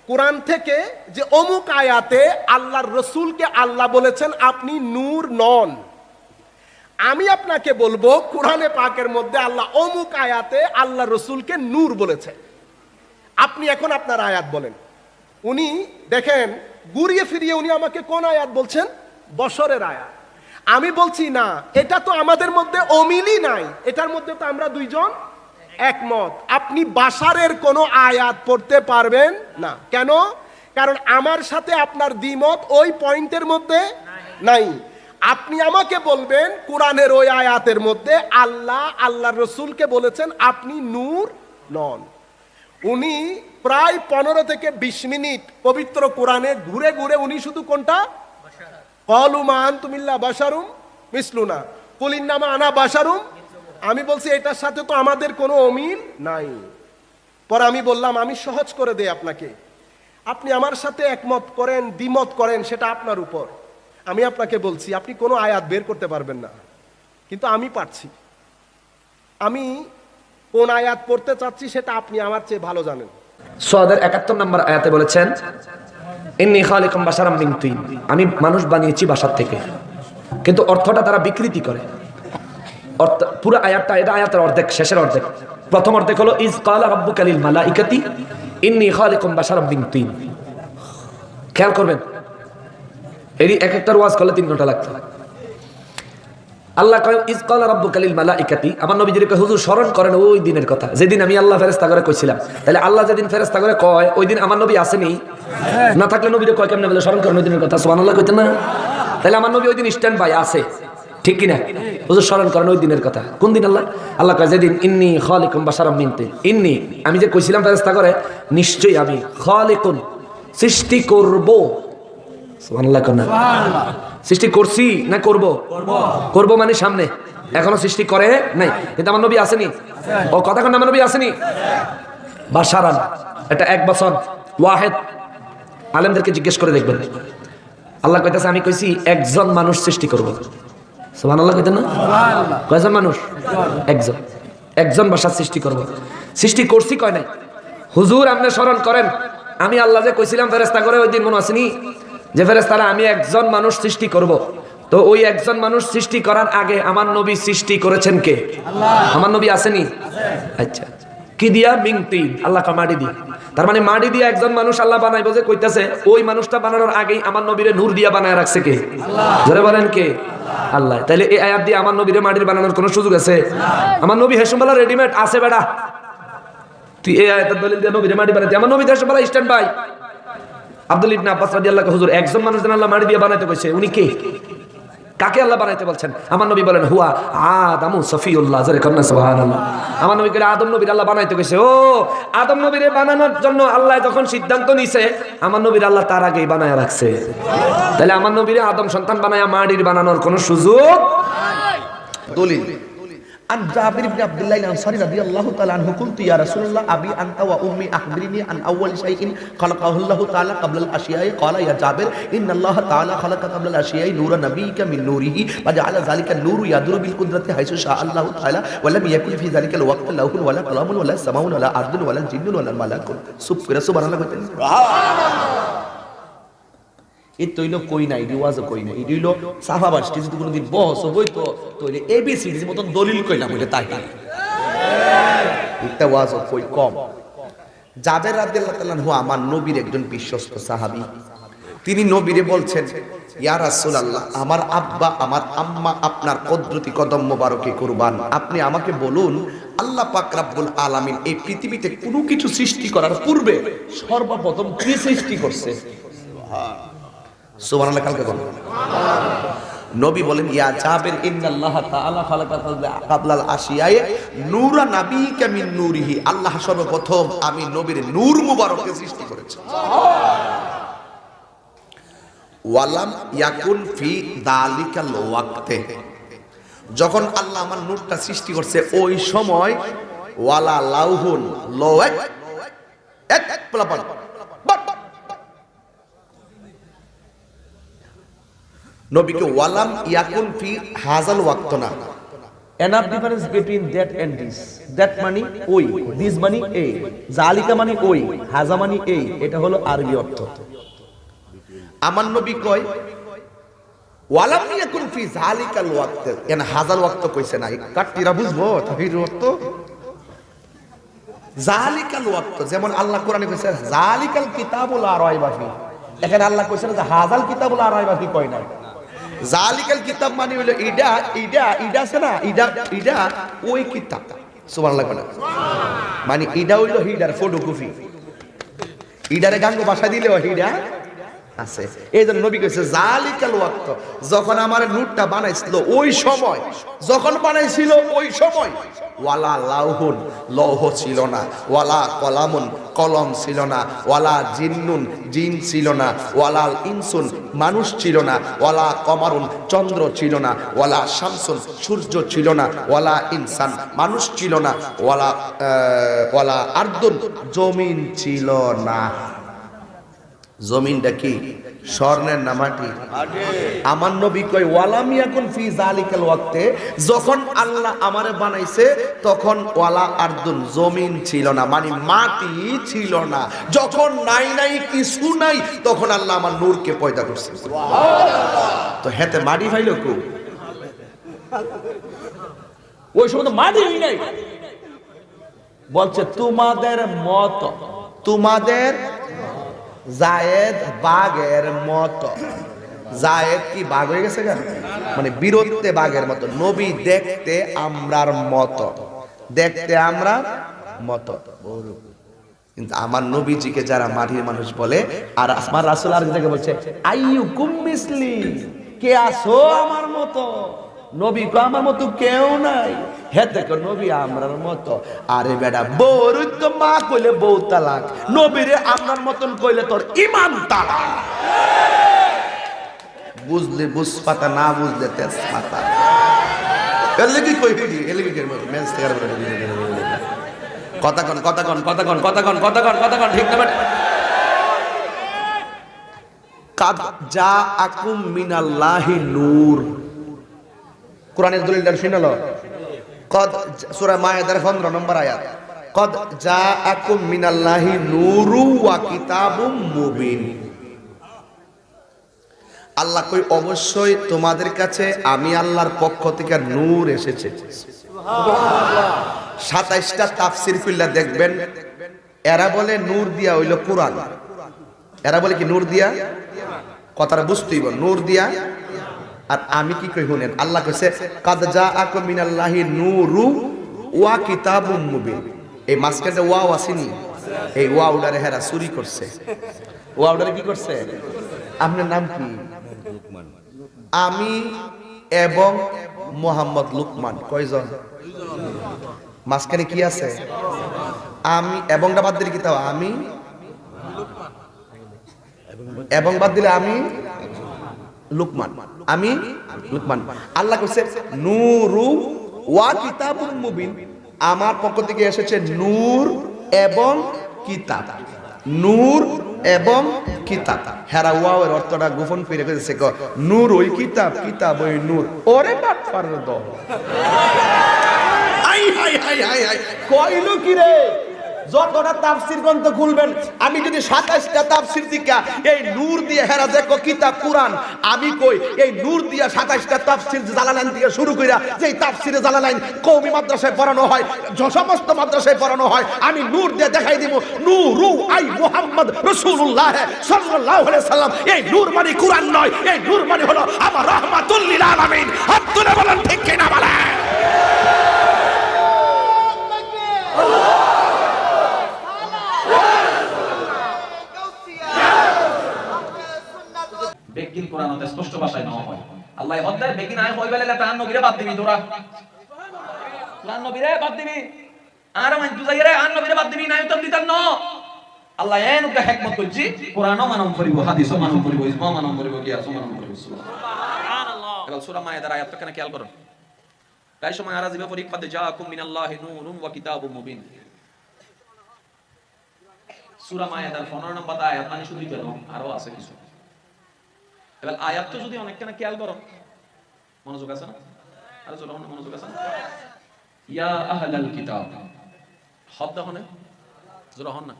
কোরআন থেকে যে অমুক আয়াতে আল্লাহর রাসূলকে আল্লাহ বলেছেন আপনি নূর নন। আমি আপনাকে বলবো কোরআনে পাকের মধ্যে আল্লাহ অমুক আয়াতে আল্লাহর রাসূলকে নূর বলেছে। আপনি এখন আপনার আয়াত বলেন। উনি দেখেন ঘুরিয়ে ফিরিয়ে উনি আমাকে কোন আয়াত বলছেন? বশরের আয়াত। আমি বলছি না, এটা তো আমাদের মধ্যে অমিলই নাই, এটার মধ্যে তো আমরা দুইজন একমত। আপনি বাশারের কোনো আয়াত পড়তে পারবেন না। কেন? কারণ আমার সাথে আপনার দ্বিমত ওই পয়েন্টের মধ্যে নাই। আপনি আমাকে বলবেন কোরআনের ওই আয়াতের মধ্যে আল্লাহ আল্লাহর রাসূলকে বলেছেন আপনি নূর নন। উনি প্রায় 15 থেকে 20 মিনিট পবিত্র কোরআনে ঘুরে ঘুরে উনি শুধু কোনটা? ক্বালু মা আনতুম ইল্লা বাশারুম মিসলুনা কুল ইন্নামা আনা বাশারুম। আমি বলছি এটার সাথে তো আমাদের কোনো অমিল নাই। পরে আমি বললাম আমি সহজ করে দেই আপনাকে, আপনি আমার সাথে একমত করেন দ্বিমত করেন সেটা আপনার উপর। আমি আপনাকে বলছি আপনি কোনো আয়াত বের করতে পারবেন না, কিন্তু আমি পারছি। আমি কোন আয়াত পড়তে চাচ্ছি সেটা আপনি আমার চেয়ে ভালো জানেন। সূরার 71 নম্বর আয়াতে বলেছেন ইন্নী খালিকুম বাশারাম মিন তিন, আমি মানুষ বানিয়েছি বাশার থেকে। কিন্তু অর্থটা তারা বিকৃতি করে। পুরো আয়াতটা, এটা আয়াতের অর্ধেক, শেষের অর্ধেক। প্রথম অর্ধেক হলো ইজ ক্বালা রাব্বুকা লিল মালাইকাতি ইন্নী খালিকুম বাশারাম মিন তিন। খেয়াল করবেন, এরই এক একটা ওয়াজ করলে 3 ঘন্টা লাগতো। আল্লাহ কয় ইজ ক্বালা রাব্বুকা লিল মালাইকাতি, আমার নবীজির কয় হুজুর স্মরণ করেন ওই দিনের কথা যেদিন আমি আল্লাহ ফেরেশতা করে কইছিলাম। তাহলে আল্লাহ যেদিন ফেরেশতা করে কয় ওই দিন আমার নবী আসেনি, না থাকলে নবীরে কয় কেমনে বলে স্মরণ করেন ওই দিনের কথা? সুবহানাল্লাহ কইতেন না? তাহলে আমার নবী ওই দিন স্ট্যান্ড বাই আছে, ঠিক কি না? হুজুর স্মরণ করেন ওই দিনের কথা। কোন দিন? আল্লাহ কয় যেদিন ইন্নী খালিকুম বাশারাম মিন তিন। ইন্নী আমি যে কইছিলাম ফেরেশতা করে, নিশ্চয়ই আমি খালিকুন সৃষ্টি করব। সুবহানাল্লাহ কোন? সৃষ্টি করছি না করব? করব মানে সামনে, এখনো সৃষ্টি করে নাই। কিন্তু আমার নবী আসেনি। ও কথা কোন? আমার নবী আসেনি। বাশারান, এটা 1 বছর ওয়াহেদ। আলেমদেরকে জিজ্ঞেস করে দেখবেন, আল্লাহ কইতাছে আমি কইছি একজন মানুষ সৃষ্টি করব। সুবহানাল্লাহ কইতেন না? কয়জন মানুষ? একজন বাশার সৃষ্টি করব। সৃষ্টি করছি কয় নাই? হুজুর আপনি স্মরণ করেন, আমি আল্লাহ যে কইছিলাম ফেরেশতা করে, ওই দিন মনে আসেনি যে ফেরেশতারা আমি একজন মানুষ সৃষ্টি করব। তো ওই একজন মানুষ সৃষ্টি করার আগে আমার নবী সৃষ্টি করেছেন কে? আমার নবী আসেনি? আচ্ছা, কি দিয়া? মিং তিন, আল্লাহ কা মাটি দিয়ে। তার মানে মাটি দিয়ে একজন মানুষ আল্লাহ বানাইবো যে কইতাছে, ওই মানুষটা বানানোর আগেই আমার নবীরে নূর দিয়া বানায় রাখছে কে? জোরে বলেন কে? আল্লাহ। তাইলে এই আয়াত দিয়ে আমার নবীরে মাটির বানানোর কোনো সুযোগ আছে? আমার নবী হেসুমবালা রেডিমেড আছে বেটা, তুই এই আয়াতের দলিল দিয়ে নবীরে মাটি বানাইতে? আমার নবী হেসুমবালা স্ট্যান্ড বাই। আব্দুল ইবনে আব্বাস রাদিয়াল্লাহু আনহু, হুজুর একজন মানুষ যেন আল্লাহ মাটি দিয়ে বানাইতে কইছে, উনি কে? কাকে আল্লাহ বানাইতে বলছেন? আমার নবী বলেন হুয়া আদমু সফিউল্লাহ। জোরে কন্না সুবহানাল্লাহ। আমার নবীকে আদম নবীর আল্লাহ বানাইতে কইছে। ও আদম নবীরে বানানোর জন্য আল্লাহ যখন সিদ্ধান্ত নিছে, আমার নবীর আল্লাহ তার আগেই বানায় রাখছে। তাহলে আমার নবীরে আদম সন্তান বানায়া মাটির বানানোর কোনো সুযোগ? দলিল عن جابر بن عبد الله الأنصاري رضي الله تعالى عنه قلت يا رسول الله أبي أنت وأمي أخبرني عن أول شيء خلقه الله تعالى قبل الأشياء قال يا جابر إن الله تعالى خلق قبل الأشياء نور نبيك من نوره وجعل ذلك النور يدور بالقدرة حيث شاء الله تعالى ولم يكن في ذلك الوقت لوح ولا قلم ولا سماء ولا أرض ولا جن ولا ملك سبحان الله এই তৈল কই নাই, রিওয়াজও কই নাই, এই হইল সাহাবার স্টেজ। যদি কোনোদিন বহস বই তো তৈলে এবিসিডির মতন দলিল কইলাম, ওইটা তাই একটা ওয়াজও কই কম। জাবের রাদিয়াল্লাহু তাআলা আনহু আমার নবীর একজন বিশ্বস্ত সাহাবী। তিনি নবীরে বলছেন, ইয়া রাসূলুল্লাহ, আমার আব্বা আমার আম্মা আপনার কুদরতি কদম মোবারকে কুরবান, আপনি আমাকে বলুন আল্লাহ পাক রব্বুল আলামিন এই পৃথিবীতে কোনো কিছু সৃষ্টি করার পূর্বে সর্বপ্রথম কি সৃষ্টি করছে? সুবহানাল্লাহ। কালকে বলেন নবী বলেন, ইয়া জাবের ইন্নাল্লাহ তাআলা খালাকা ক্বাবলাল আশিয়ায়ে নূরা নাবিকা মিন নূরিহি, আল্লাহ সর্বপ্রথম আমি নবীর নূর মুবারককে সৃষ্টি করেছি। ওয়ালাম ইয়াকুন ফি যালিকাল ওয়াক্তে, যখন আল্লাহ আমার নূরটা সৃষ্টি করছে ওই সময় ওয়ালা লাউহুন লওয়াক এক প্লাপান নবীকে ওয়ালাম ইয়াকুন ফি হাজাল ওয়াক্ত না। enough difference between that and this. that মানে ওই, this মানে এই, জালিকা মানে ওই, হাজা মানে এই, এটা হলো আরবি অর্থ। আমার নবী কয় ওয়ালাম ইয়াকুন ফি জালিকাল ওয়াক্ত, এন হাজাল ওয়াক্ত কইছে না, কাটতিরা বুঝবো তাহির অর্থ জালিকাল ওয়াক্ত। যেমন আল্লাহ কোরআনে কইছে জালিকাল কিতাবুল লা রাইবা ফি, এখানে আল্লাহ কইছে যে হাজাল কিতাবুল লা রাইবা ফি কয় না। জালিকাল কিতাব মানে হলো ইডা ইডা ইডা আছে না, ইডা ইডা ওই কিতাব। সুবহানাল্লাহ বলে মানে ইডা হইলো হিডার ফটোকপি, ইডারে গাঙ্গ ভাষা দিলে হিডা আছে। এই জন্য নবী কইছে জালিকাল ওয়াক্ত, যখন আমার নূরটা বানাইছিল ওই সময়, যখন বানাইছিল ওই সময় ওয়ালা লাউহুন লৌহ ছিল না, ওয়ালা কলামুন কলম ছিল না, ওয়ালা জিন্নুন জিন ছিল না, ওয়ালাল ইনসুন মানুষ ছিল না, ওয়ালা কমারুন চন্দ্র ছিল না, ওয়ালা শামসুন সূর্য ছিল না, ওয়ালা ইনসান মানুষ ছিল না, ওয়ালা আরদুন জমিন ছিল না। জমিনটা কি স্বর্ণের না মাটি? আমার নবী কয় ওয়ালাম ইয়াকুন ফি যালিকাল ওয়াক্তে, যখন আল্লাহ আমারে বানাইছে তখন ওয়ালা আরদুন জমিন ছিল না, মানে মাটি ছিল না। যখন নাই নাই কিছু নাই তখন আল্লাহ আমার নূরকে পয়দা করছে। তো হেতে মাটি ফাইলো কো? ওই সময় তো মাটি নাই। বলছে তোমাদের মত, তোমাদের জায়েদ বাঘের মতো। জায়েদ কি বাঘ হয়ে গেছে কেন? মানে বিরোধতে বাঘের মতো। নবী দেখতে আমরার মতো, দেখতে আমরা মতো। কিন্তু আমার নবীজিকে যারা মাটির মানুষ বলে, আর আমার রাসূল আর জায়গায় বলছে আইয়ুকুম মিসলি, কে আছো আমার মতো? নবী কো আমার মতো কেউ নাই, হেতে কো নবী আমরার মতো। আরে বেটা বউর তো মা কইলে বউ তালাক, নবীরে আমরার মতন কইলে তোর ঈমান তালাক। বুঝলে বুঝ পাতা, না বুঝলে তেজ পাতা। এর লাগি কই এর লাগি মেন্স থেকে কথা কন কথা কন কথা কন কথা কন কথা কন কথা কন ঠিক না বেটা? কাদ জাআকুম মিনাল্লাহি নূর, কোরআনের দলিলটা শুনালো। কদ সূরা মায়েদার 15 নম্বর আয়াত, কদ জাআকুম মিনাল্লাহি নূরু ওয়া কিতাবুম মুবিন। আল্লাহ কই অবশ্যই তোমাদের কাছে আমি আল্লাহর পক্ষ থেকে নূর এসেছে। 27টা তাফসীর খুললে দেখবেন এরা বলে নূর দিয়া হইল কোরআন, এরা বলে কি নূর দিয়া, কথাটা বুঝতেই বল নূর দিয়া। আর আমি কি কই শুনেন, আল্লাহ কইছে কাদ জাআকুম মিনাল্লাহি নূরু ওয়া কিতাবুম মুবিন। এই মাঝখানে ওয়াও আসেনি, এই ওয়াওটারে হেরা চুরি করছে। ওয়াওটারে কি করছে? আপনার নাম কি? আমি এবং মোহাম্মদ লুকমান, কয়জন? মাঝখানে কি আছে? আমি এবংটা বাদ দিলে কি তাও আমি, এবং বাদ দিলে আমি লুকমান, আমি লুকমান। আল্লাহ কইছে নূরু ওয়া কিতাবুম মুবিন, আমার পক্ষ থেকে এসেছে নূর এবং কিতাব, নূর এবং কিতাব। হেরা ওয়াও এর অর্থটা গোপন করে কইছে ক নূর ওই কিতাব, কিতাব ওই নূর। ওরে বাট পারে দাও, I high high high high, কইলো কি রে? যতটা তাফসীর গ্রন্থ খুলবেন, আমি যদি 27টা তাফসীর দিকা এই নূর দিয়ে হেরা দেখো কিতাব কোরআন, আমি কই এই নূর দিয়া 27টা তাফসীর জালালাইন থেকে শুরু কইরা যেই তাফসীরে জালালাইন কওমি মাদ্রাসায় পড়ানো হয়, সমস্ত মাদ্রাসায় পড়ানো হয়, আমি নূর দিয়ে দেখাই দিব নূরু আই মুহাম্মদ রাসূলুল্লাহ সাল্লাল্লাহু আলাইহি সাল্লাম। এই নূর মানে কোরআন নয়, এই নূর মানে হলো আমার রাহমাতুল লিল আলামিন। আব্দুল্লাহ বলেন ঠিক কিনা বলেন? বেকিন কোরআন হতে স্পষ্ট ভাষায় না হয়। আল্লাহ হদ্দায় বেকিন আয় হই বলে প্রাণ নবীরে বাদ দিবি তোরা, প্রাণ নবীরে বাদ দিবি আর মান তুই যাইরে আন নবীরে বাদ দিবি নাই তো দিতাম ন। আল্লাহ এন কে হিকমত কইছি কোরআনও মানন করিব, হাদিসও মানন করিব, ইজমা মানন করিব, কিয়াস মানন করিব। সুবহানাল্লাহ। এবার সূরা মায়েদার আয়াতটা কেন খেয়াল করুন। তাই সময় আরাজি ব্যাপারে কদ জাআকুম মিনাল্লাহি নূরুন ওয়া কিতাবুম মুবিন। সূরা মায়েদার 15 নম্বর আয়াত মানে শুধুই কেন আরো আছে কিছু। এবার আয়াত তো যদি অনেক কেন খেয়াল করো, মনোযোগ আছে না? আর জোরে মনোযোগ আছে না? ইয়া আহলাল কিতাব, শব্দ হনে জোরে হন না,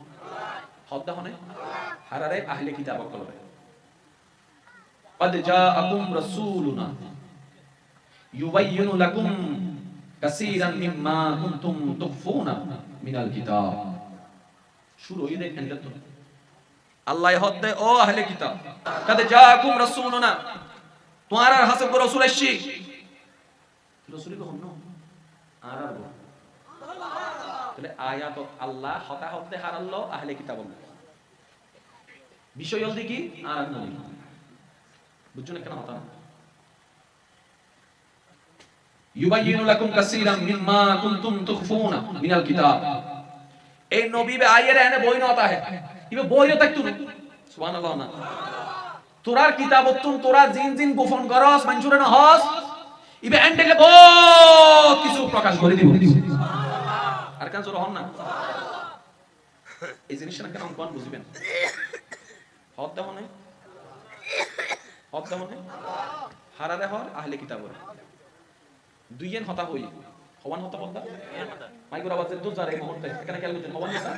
শব্দ হনে হারারে আহলে কিতাব কলবে। قد جاءكم رسولنا يبين لكم كثيرا مما كنتم تخفون من الكتاب। শুরু হই দেখেন তো আল্লাহ হদ্দে ও আহলে কিতাব কদ জাআকুম রাসূলুনা, তোমার হাসব রাসূল আসছি, রাসূল কো হন আর আর তাহলে আয়াত আল্লাহ হতা হদ্দে হারাল্লো আহলে কিতাব, বিষয় হল কি আর নবী। বুঝছো না কেন হতা? ইউবাইয়িনু লাকুম কাসীরাম মিম্মা কুনতুম তুখফুনা মিনাল কিতাব। এই নবী বে আয়ের এনে বই নতা হে, ইবে বইও তাক তুমি সুবহানাল্লাহ না। তোরার কিতাবতুন তোরা জিন জিন গোপন করস মানুষরে না হস, ইবে এন্ডেলে বহুত কিছু প্রকাশ করে দিব। আর কেন জোর হন না এই জিনিসটা কেন কোন বুঝবেন? হদ দাও না, হদ দাও না হারারে হর আহলে কিতাবর দুইয়েন হতা হই হওয়ান হতা বলদা মাইগুর আওয়াজের দুধ যারে এই মুহূর্তে এখানে খেয়াল করতেন হওয়ান না।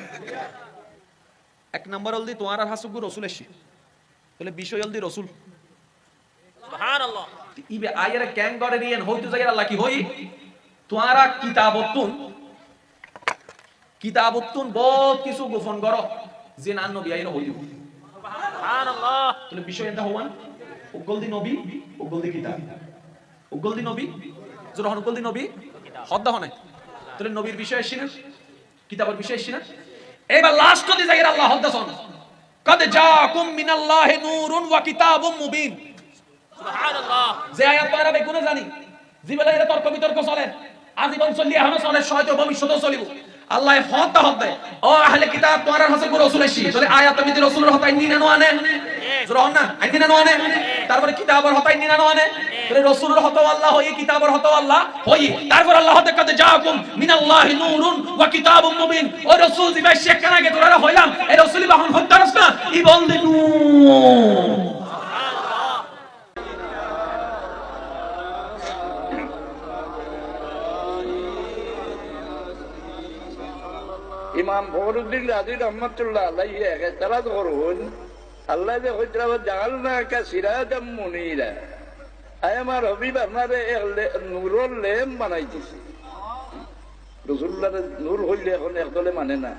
এক নাম্বার হল দি তোমার আর হাসুগু রাসূল এসি, তাহলে বিষয় হল দি রাসূল। সুবহানাল্লাহ। ইবে আয়ের ক্যাং গড়ে দিয়েন হইতো জায়গা আল্লাহ কি হই তোমারা কিতাবতুন বহুত কিছু গোপন করো যে নান নবী আইনো হই দিব। সুবহানাল্লাহ। তাহলে বিষয় এটা হওয়ান উগল দি নবী, উগল দি কিতাব, উগল দি নবী যখন উগল দি নবী হদ্দা হনে, তাহলে নবীর বিষয় এসি না, কিতাবের বিষয় এসি না। এবার লাস্ট দি জায়গা আল্লাহ হদ্দা শোন কদ জাআকুম মিনাল্লাহি নূরুন ওয়া কিতাবুম মুবিন। সুবহানাল্লাহ। যে আয়াত পড়া বেগুনে জানি জীবনে এর তর্ক বিতর্ক চলে, আজীবন চলি এখনো চলে, হয়তো ভবিষ্যতেও চলিব। আল্লাহ হত্যা হতে ও আহলে কিতাব তোমার হাসে রাসূল এসি, তাহলে আয়াত আমি রাসূলের হত্যা আইনি না আনে জোর হন না, আইনি না আনে তারপরে কিতাবের হতাই নিনানো আনে তাহলে রাসূলের হতো আল্লাহ হই কিতাবের হতো আল্লাহ হই তারপর আল্লাহ হতে কাতে জাকুম মিনাল্লাহি নূরুন ওয়া কিতাবুম মুবিন ও রাসূল দিবা শেখ কানাগে তোরা হইলাম এই রাসূলি বাহন হত্যারস না ই বলদি নূর ইমাম ফখরুদ্দিন রাজি রহমতুল্লাহ আলাইহি এতরাজ করুন আল্লাহ যে হইতরা জাআলনা কা সিরাজাম মুনীরা আয় আমার হাবিব আপনারে নূরের ল্যাম্প বানাই দিছি রাসূলুল্লাহর নূর হইলে এখন একদলে মানে না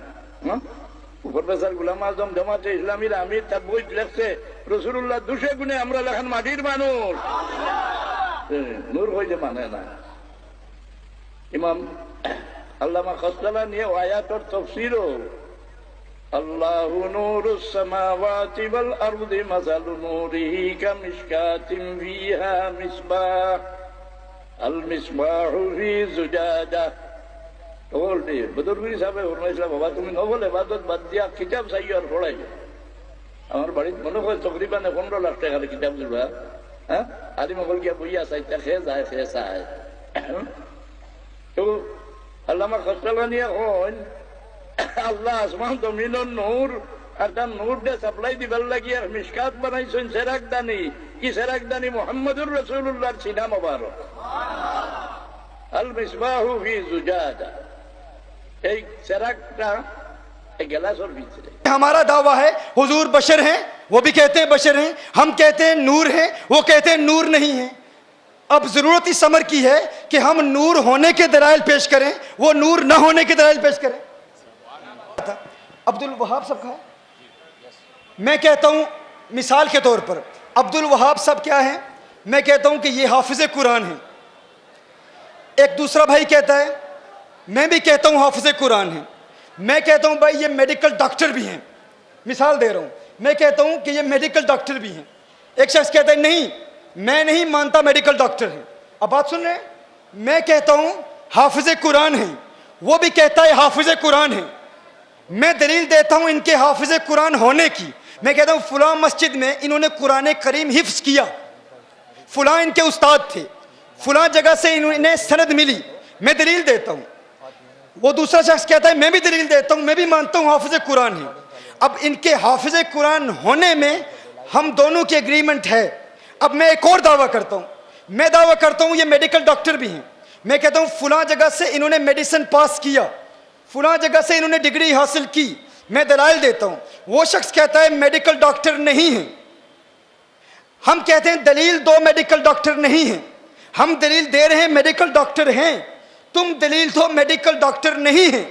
প্রফেসর গোলাম আজম জামাতে ইসলামীর আমির তার বই লেখছে রাসূলুল্লাহ 200 গুণে আমরা লেখান মাটির মানুষ নূর হইলে মানে না ইমাম আল্লামা খাসসালানী আয়াতের তাফসীরও আল্লাহু নূরুস সামাওয়াতি ওয়াল আরদি মাসালু নূরিহি কামিশকাতিন ফিহা মিসবাহ আল মিসবাহু ফি জুজাজা বলতে বদরগুরি সাহেব ফরমাইছিলেন বাবা তুমি নবলে বাদত বাদ দিয়া কিতাব চাই আর পড়াই আমার বাড়িতে মনে হয় তকরিবান 15 লাখ টাকার কিতাব দিবা হ্যাঁ আদি মগল গিয়া বইয়া চাইতা খেয়ে যায় খেয়ে চায় তো আল্লামা খাসসালানী হন আল্লাহ আসমান জমিনের নূর আর তার নূর দিয়ে সাপ্লাই দিবার লাগিয়া মিশকাত বানাইছেন সেরাকদানি কি সেরাকদানি মুহাম্মদুর রাসূলুল্লাহর সিনা মোবারক আল মিসবাহু ফি জুজাজা এই সেরাকটা एक गिलास और बीच हमारा दावा है हुजूर बशर हैं वो भी कहते हैं बशर हैं हम कहते हैं नूर हैं वो कहते हैं नूर नहीं है अब जरूरत इस अमर की है कि हम नूर होने के दलाइल पेश करें वो नूर न होने के दलाइल पेश करें अब्दुल वहाब साहब का मैं कहता हूं मिसाल के तौर पर अब्दुल वहाब साहब क्या है मैं कहता हूं कि ये हाफिज कुरान है एक दूसरा भाई कहता है मैं भी कहता हूं हाफिज कुरान है मैं कहता हूं भाई ये मेडिकल डॉक्टर भी हैं मिसाल दे रहा हूं मैं कहता हूं कि ये मेडिकल डॉक्टर भी हैं एक शख्स कहता है नहीं मैं नहीं मानता मेडिकल डॉक्टर है अब बात सुन रहे हैं मैं कहता हूं हाफिज कुरान है वो भी कहता है हाफिज कुरान है मैं दलील देता हूं इनके हाफिज कुरान होने की मैं कहता हूं फुला मस्जिद में इन्होंने कुरान करीम हिफ्ज किया फुला इनके उस्ताद थे फुला जगह से इन्हें सनद मिली मैं दलील देता हूं वो दूसरा शख्स कहता है मैं भी दलील देता हूं मैं भी मानता हूं हाफिज कुरान है अब इनके हाफिज कुरान होने में हम दोनों की एग्रीमेंट है अब मैं एक और दावा करता हूं मैं दावा करता हूं ये मेडिकल डॉक्टर भी हैं मैं कहता हूं फुला जगह से इन्होंने मेडिसिन पास किया फुला जगह से इन्होंने डिग्री हासिल की मैं दलाइल देता हूं वो शख्स कहता है मेडिकल डॉक्टर नहीं है हम कहते हैं दलील दो मेडिकल डॉक्टर नहीं है हम दलील दे रहे हैं मेडिकल डॉक्टर हैं तुम दलील दो मेडिकल डॉक्टर नहीं है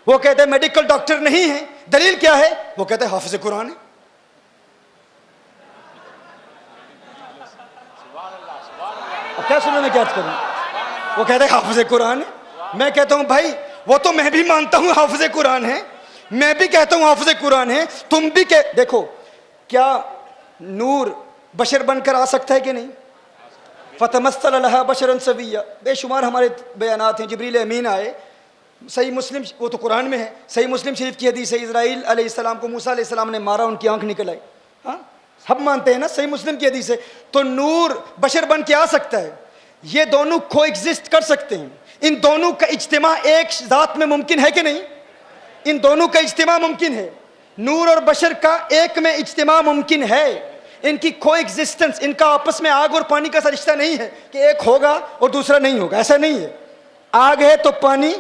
वो कहते हैं मेडिकल डॉक्टर नहीं है दलील क्या है वो कहते हैं हाफिज कुरान है अब क्या सुनने में क्या करूं वो कहते हैं हाफिज कुरान है मैं कहता हूं भाई वो तो मैं भी मानता हूं हाफिज कुरान है मैं भी कहता हूं हाफिज कुरान है तुम भी देखो क्या नूर बशर बनकर आ सकता है कि नहीं फतमस्सल लहा बशरन सविया बेशुमार हमारे बयानात हैं जिब्रील अमीन आए सही मुस्लिम वो तो कुरान में है सही मुस्लिम शरीफ की हदीस है इज़राइल अलैहिस्सलाम को मूसा अलैहिस्सलाम ने मारा उनकी आंख निकल आई हाँ सब मानते हैं ना सही मुस्लिम की हदीस है तो नूर बशर बन के आ सकता है ये दोनों को एग्जिस्ट कर सकते हैं इन दोनों का इज्तिमा एक ज़ात में मुमकिन है कि नहीं इन दोनों का इज्तिमा मुमकिन है नूर और बशर का एक में इज्तिमा मुमकिन है इनकी कोएग्जिस्टेंस इनका आपस में आग और पानी का रिश्ता नहीं है कि एक होगा और दूसरा नहीं होगा ऐसा नहीं है आग है तो पानी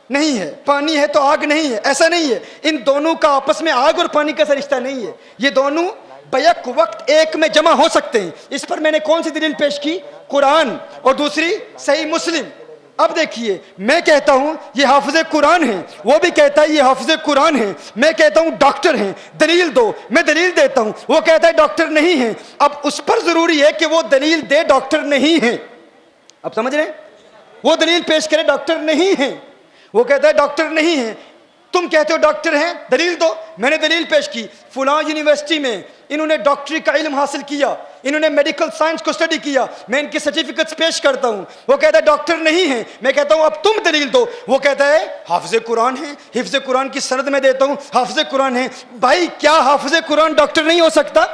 नहीं है पानी है तो आग नहीं है ऐसा नहीं है इन दोनों का आपस में आग और पानी का रिश्ता नहीं है ये दोनों बैक वक्त एक में जमा हो सकते हैं इस पर मैंने कौन सी दलील पेश की कुरान और दूसरी सही मुस्लिम अब देखिए मैं कहता हूं ये हाफिज कुरान है वो भी कहता है ये हाफिज कुरान है मैं कहता हूं डॉक्टर हैं दलील दो मैं दलील देता हूं वो कहता है डॉक्टर नहीं है अब उस पर जरूरी है कि वो दलील दे डॉक्टर नहीं है अब समझ रहे हैं वो दलील पेश करे डॉक्टर नहीं है वो कहता है डॉक्टर नहीं है तुम कहते हो डॉक्टर हैं दलील दो मैंने दलील पेश की फुला यूनिवर्सिटी में इन्होंने डॉक्टरी का इल्म हासिल किया इन्होंने मेडिकल साइंस को स्टडी किया मैं इनके सर्टिफिकेट्स पेश करता हूं वो कहता है डॉक्टर नहीं है मैं कहता हूं अब तुम दलील दो वो कहता है हाफिज कुरान है हिफ्ज कुरान की सनद में देता हूं हाफिज कुरान है भाई क्या हाफिज कुरान डॉक्टर नहीं हो सकता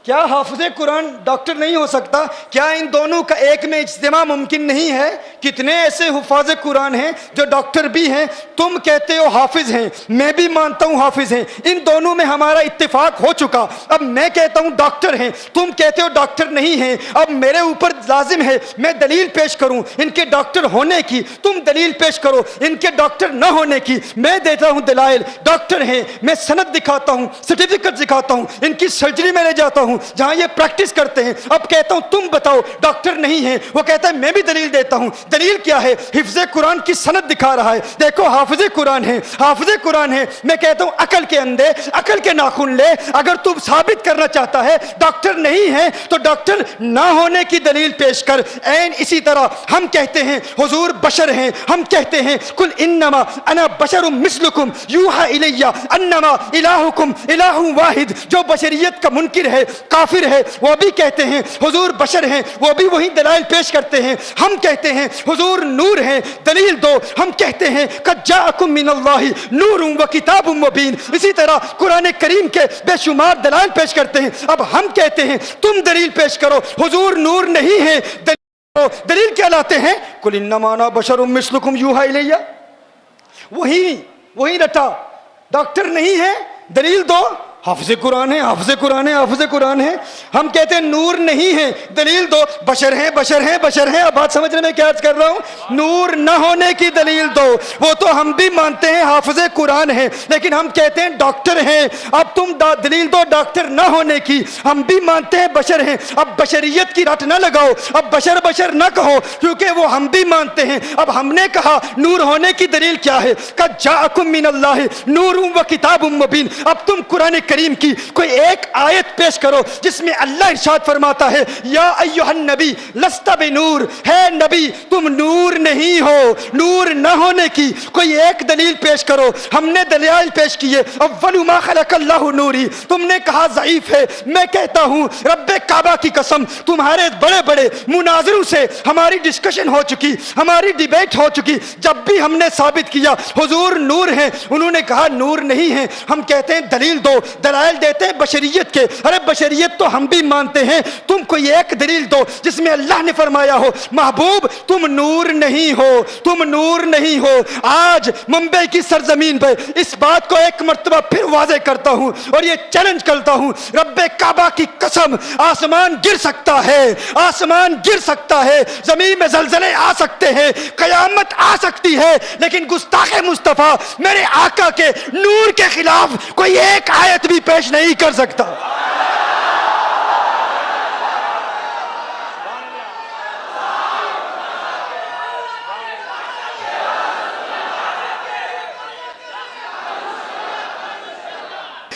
क्या हाफिज कुरान डॉक्टर नहीं हो सकता? क्या इन दोनों का एक में इज्तिमा मुमकिन नहीं है? कितने ऐसे हुफाज कुरान हैं जो डॉक्टर भी हैं। तुम कहते हो हाफिज हैं, मैं भी मानता हूं हाफिज हैं, इन दोनों में हमारा इत्तेफाक हो चुका। अब मैं कहता हूं डॉक्टर हैं, तुम कहते हो डॉक्टर नहीं हैं। अब मेरे ऊपर लाजिम है मैं दलील पेश करूं इनके डॉक्टर होने की, तुम दलील पेश करो इनके डॉक्टर न होने की। मैं देता हूं दलाइल, डॉक्टर हैं, मैं सनद दिखाता हूं, सर्टिफिकेट दिखाता हूं, इनकी सर्जरी में ले जाता हूं जहां ये प्रैक्टिस करते हैं। अब कहता हूं तुम बताओ डॉक्टर नहीं है, वो कहता है मैं भी दलील देता हूं। दलील क्या है? हिफ्ज़े कुरान की सनद दिखा रहा है, देखो हाफिज कुरान है, हाफिज कुरान है। मैं कहता हूं अकल के अंधे अकल के नाखून ले। अगर तू साबित करना चाहता है डॉक्टर नहीं है तो डॉक्टर ना होने की दलील पेश कर। ऐन इसी तरह हम कहते हैं हुजूर बशर हैं, हम कहते हैं कुल इन्नमा अना बशरुम मिस्लुकुम यूहा इलैया अन्नमा इलाहुकुम इलाहुम वाहिद। जो बशरियत का मुनकिर है, काफिर है, वो भी कहते हैं हुजूर बशर हैं, वो भी वही दलाइल पेश करते हैं। हम कहते हैं हुजूर नूर हैं, दलील दो। हम कहते हैं कद जाअकुम मिनल्लाहि नूरुम व किताबुम मुबीन। इसी तरह कुरान करीम के बेशुमार दलाइल पेश करते हैं। अब हम कहते हैं तुम दलील पेश करो, हुजूर नूर नहीं है, दलील क्या लाते हैं? कुल इन्नमा अना बशरुम मिस्लुकुम यूहा इलैया। वही रटा, डॉक्टर नहीं है, दलील दो। हाफिज कुरान है, हाफिज कुरान है, हाफिज कुरान है। हम कहते हैं नूर नहीं है, दलील दो। बशर है, बशर है, बशर है। अब बात समझने में क्या अर्ज कर रहा हूं? नूर न होने की दलील दो। वो तो हम भी मानते हैं हाफिज कुरान है, लेकिन हम कहते हैं डॉक्टर हैं। अब तुम दलील दो डॉक्टर न होने की। हम भी मानते हैं बशर हैं। अब बशरियत की रट न लगाओ, अब बशर बशर न कहो, क्योंकि वो हम भी मानते हैं। अब हमने कहा नूर होने की दलील क्या है? कद जाअकुम मिनल्लाहि नूरुम व किताबुम मुबीन। अब तुम कुरान करीम की कोई एक आयत पेश करो जिसमें अल्लाह इरशाद फरमाता है या अय्युहन नबी लस्ता बिनूर, है नबी तुम नूर नहीं हो। नूर न होने की कोई एक दलील पेश करो। हमने दलाइल पेश किए। अव्वलु मा खलक़ल्लाहु नूरी, तुमने कहा ज़ईफ है। मैं कहता हूं रब्बे काबा की कसम, तुम्हारे बड़े बड़े मुनाज़िरों से हमारी डिस्कशन हो चुकी, हमारी डिबेट हो चुकी। जब भी हमने साबित किया हुजूर नूर है, उन्होंने कहा नूर नहीं है। हम कहते हैं दलील दो, दलाइल देते हैं बशरियत के। अरे बशरियत तो हम भी मानते हैं, तुम कोई एक दलील दो जिसमें अल्लाह ने फरमाया हो महबूब तुम नूर नहीं हो, तुम नूर नहीं हो। आज मुंबई की सरजमीन पे इस बात को एक मर्तबा फिर वाज़े करता हूं और ये चैलेंज करता हूं, रब्बे काबा की कसम आसमान गिर सकता है, आसमान गिर सकता है, जमीन में जलजले आ सकते हैं, कयामत आ सकती है, लेकिन गुस्ताखे मुस्तफा मेरे आका के नूर के खिलाफ कोई एक आयत भी पेश नहीं कर सकता।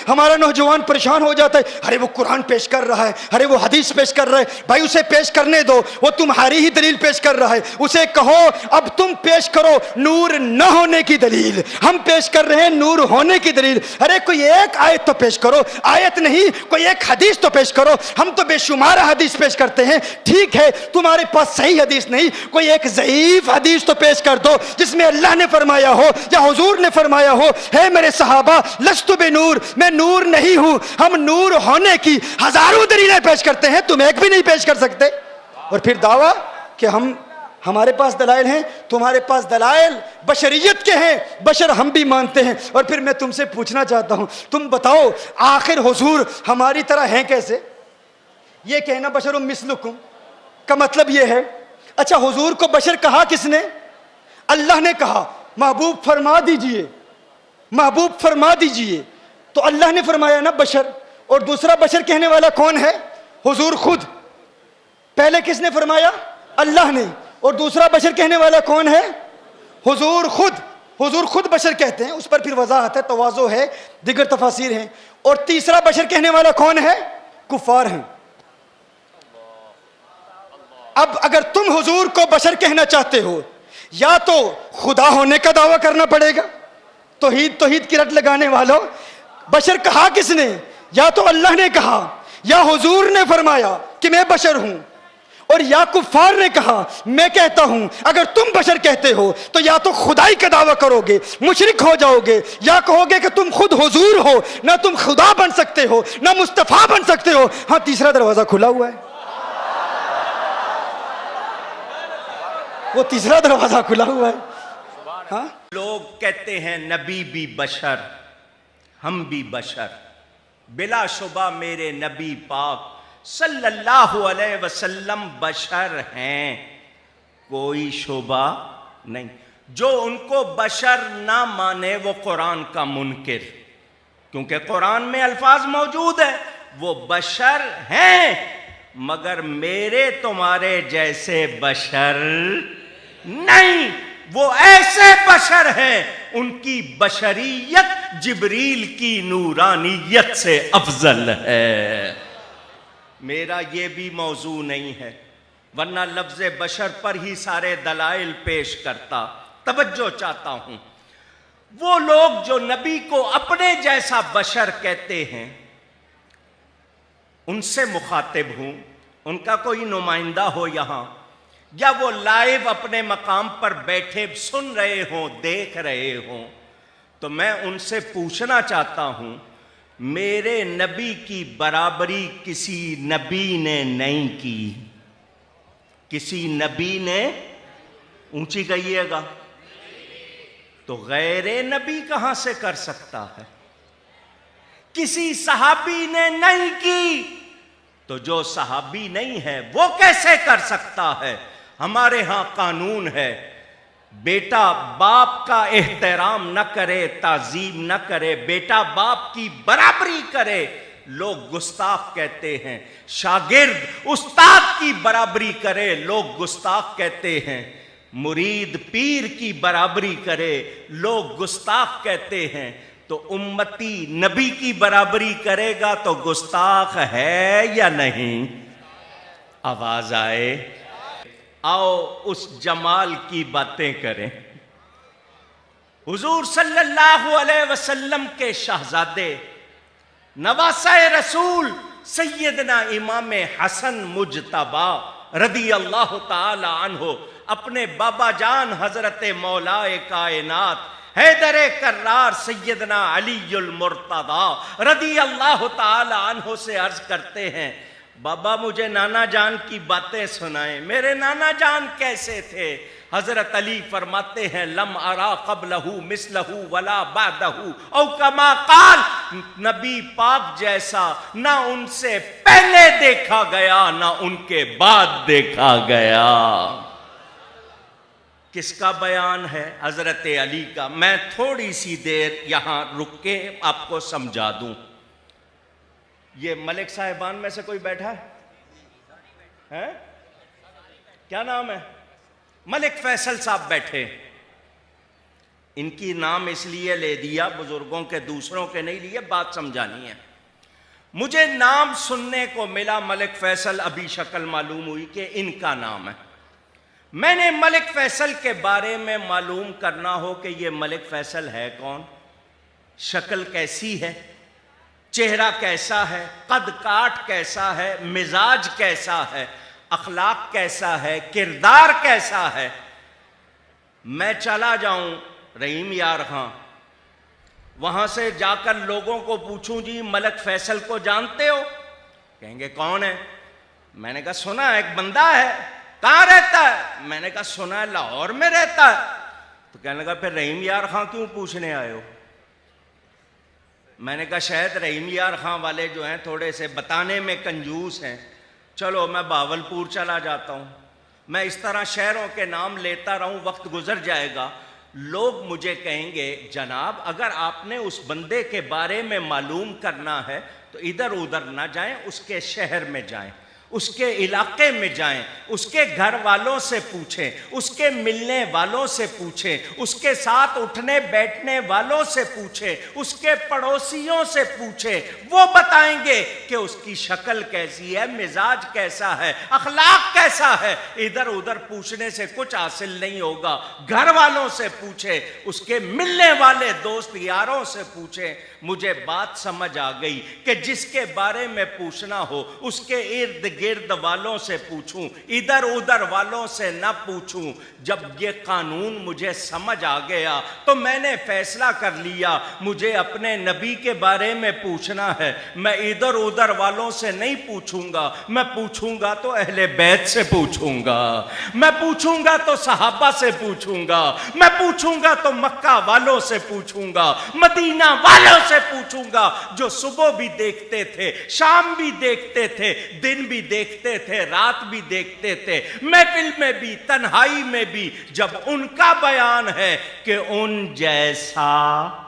हमारा नौजवान परेशान हो जाता है, अरे वो कुरान पेश कर रहा है, अरे वो हदीस पेश कर रहा है। भाई उसे पेश करने दो, वो तुम्हारी ही दलील पेश कर रहा है। उसे कहो अब तुम पेश करो नूर न होने की दलील, हम पेश कर रहे हैं नूर होने की दलील। अरे कोई एक आयत तो पेश करो, आयत नहीं कोई एक हदीस तो पेश करो। हम तो बेशुमार हदीस पेश करते हैं। ठीक है तुम्हारे पास सही हदीस नहीं, कोई एक ज़ईफ हदीस तो पेश कर दो जिसमें अल्लाह ने फरमाया हो या हुजूर ने फरमाया हो, है मेरे सहाबा लस्तु बिनूर, मैं नूर नहीं हूं। हम नूर होने की हजारों दलीलें पेश करते हैं, तुम एक भी नहीं पेश कर सकते। और फिर दावा कि हमारे पास दलाइल हैं, तुम्हारे पास दलाइल बशरियत के हैं, बशर हम भी मानते हैं। और फिर मैं तुमसे पूछना चाहता हूं, तुम बताओ आखिर हुजूर हमारी तरह हैं कैसे? ये कहना बशरुम मिस्लुकुम का मतलब ये है। अच्छा हुजूर को बशर कहा किसने? अल्लाह ने कहा महबूब फरमा दीजिए, महबूब फरमा दीजिए। तो अल्लाह ने फरमाया ना बशर, और दूसरा बशर कहने वाला कौन है? हुजूर खुद। पहले किसने फरमाया? अल्लाह ने। और दूसरा बशर कहने वाला कौन है? हुजूर खुद। हुजूर खुद बशर कहते हैं, उस पर फिर वजाहत है, तवाज़ो है, दिगर तफासिर हैं। और तीसरा बशर कहने वाला कौन है? कुफार हैं। अब अगर तुम हुजूर को बशर कहना चाहते हो, या तो खुदा होने का दावा करना पड़ेगा, तौहीद की रट लगाने वालों, बशर कहा किसने? या तो अल्लाह ने कहा या हुजूर ने फरमाया कि मैं बशर हूं। और या कुफार ने कहा मैं कहता हूं अगर तुम बशर कहते हो तो या तो खुदाई का दावा करोगे, मुशरिक हो जाओगे, या कहोगे कि तुम खुद हुजूर हो, ना तुम खुदा बन सकते हो ना मुस्तफा बन सकते हो। हाँ, तीसरा दरवाजा खुला हुआ है, वो तीसरा दरवाजा खुला हुआ है। हाँ? लोग कहते हैं नबी भी बशर, हम भी बशर। बिला शुबा मेरे नबी पाक सल्लल्लाहु अलैहि वसल्लम बशर हैं, कोई शुबा नहीं। जो उनको बशर ना माने वो कुरान का मुनकिर, क्योंकि कुरान में अल्फाज मौजूद है, वो बशर हैं मगर मेरे तुम्हारे जैसे बशर नहीं, वो ऐसे बशर हैं उनकी बशरियत जिब्रील की नूरानियत से अफजल है। मेरा ये भी मौजू नहीं है, वरना लफ्ज़ बशर पर ही सारे दलाइल पेश करता। तवज्जो चाहता हूं, वो लोग जो नबी को अपने जैसा बशर कहते हैं उनसे मुखातिब हूं, उनका कोई नुमाइंदा हो यहां, या वो लाइव अपने मकाम पर बैठे सुन रहे हों, देख रहे हों, तो मैं उनसे पूछना चाहता हूं, मेरे नबी की बराबरी किसी नबी ने नहीं की, किसी नबी ने, ऊंची कहिएगा, तो गैरे नबी कहां से कर सकता है? किसी सहाबी ने नहीं की, तो जो सहाबी नहीं है वो कैसे कर सकता है? हमारे यहां कानून है, बेटा बाप का एहतराम न करे, ताजीम न करे, बेटा बाप की बराबरी करे, लोग गुस्ताख कहते हैं। शागिर्द उस्ताद की बराबरी करे, लोग गुस्ताख कहते हैं। मुरीद पीर की बराबरी करे, लोग गुस्ताख कहते हैं। तो उम्मती नबी की बराबरी करेगा तो गुस्ताख है या नहीं? आवाज आए, आओ उस जमाल की बातें करें। हुजूर सल्लल्लाहु अलैहि वसल्लम के शहजादे नवासाए रसूल सैयदना इमाम हसन मुजतबा रदी अल्लाह ताला अन्हो अपने बाबा जान हजरत मौलाए कायनात हैदर कर्रार सैयदना अलीयुल मुर्तदा रदी अल्लाह ताला अन्हो से अर्ज करते हैं, बाबा मुझे नाना जान की बातें सुनाएं, मेरे नाना जान कैसे थे? हजरत अली फरमाते हैं, लम अरा क़ब्लहू मिस्लहू वला बादहू औ कमा क़ाल, नबी पाक जैसा ना उनसे पहले देखा गया ना उनके बाद देखा गया। किसका बयान है? हजरत अली का। मैं थोड़ी सी देर यहां रुक के आपको समझा दूं। ये मलिक साहिबान में से कोई बैठा है? क्या नाम है? मलिक फैसल साहब बैठे। इनकी नाम इसलिए ले दिया, बुजुर्गों के दूसरों के नहीं लिए, बात समझानी है। मुझे नाम सुनने को मिला मलिक फैसल, अभी शक्ल मालूम हुई कि इनका नाम है। मैंने मलिक फैसल के बारे में मालूम करना हो कि ये मलिक फैसल है कौन, शक्ल कैसी है, चेहरा कैसा है, कद काट कैसा है, मिजाज कैसा है, अखलाक कैसा है, किरदार कैसा है। मैं चला जाऊं रहीम यार खां, वहां से जाकर लोगों को पूछूं, जी मलिक फैसल को जानते हो? कहेंगे कौन है? मैंने कहा सुना है, एक बंदा है। कहां रहता है? मैंने कहा सुना है लाहौर में रहता है। तो कहने लगा फिर रहीम यार खां क्यों पूछने आए हो? मैंने कहा शायद रहीम यार खां वाले जो हैं थोड़े से बताने में कंजूस हैं, चलो मैं बावलपुर चला जाता हूं। मैं इस तरह शहरों के नाम लेता रहूं, वक्त गुजर जाएगा, लोग मुझे कहेंगे जनाब अगर आपने उस बंदे के बारे में मालूम करना है तो इधर उधर ना जाएं, उसके शहर में जाएं, उसके इलाके में जाएं, उसके घर वालों से पूछें, उसके मिलने वालों से पूछें, उसके साथ उठने बैठने वालों से पूछें, उसके पड़ोसियों से पूछें। वो बताएंगे कि उसकी शक्ल कैसी है, मिजाज कैसा है, अखलाक कैसा है। इधर उधर पूछने से कुछ हासिल नहीं होगा। घर वालों से पूछें, उसके मिलने वाले दोस्त यारों से पूछें। मुझे बात समझ आ गई कि जिसके बारे में पूछना हो उसके इर्द गिर्द वालों से पूछूं, इधर उधर वालों से न पूछूं। जब ये कानून मुझे समझ आ गया तो मैंने फैसला कर लिया मुझे अपने नबी के बारे में पूछना है। मैं इधर उधर वालों से नहीं पूछूंगा, मैं पूछूंगा तो अहले बैत से पूछूंगा, मैं पूछूंगा तो सहाबा से पूछूंगा, मैं पूछूंगा तो मक्का वालों से पूछूंगा, मदीना वालों से पूछूंगा जो सुबह भी देखते थे, शाम भी देखते थे, दिन भी देखते थे, रात भी देखते थे, महफिल में भी तन्हाई में भी। जब उनका बयान है कि उन जैसा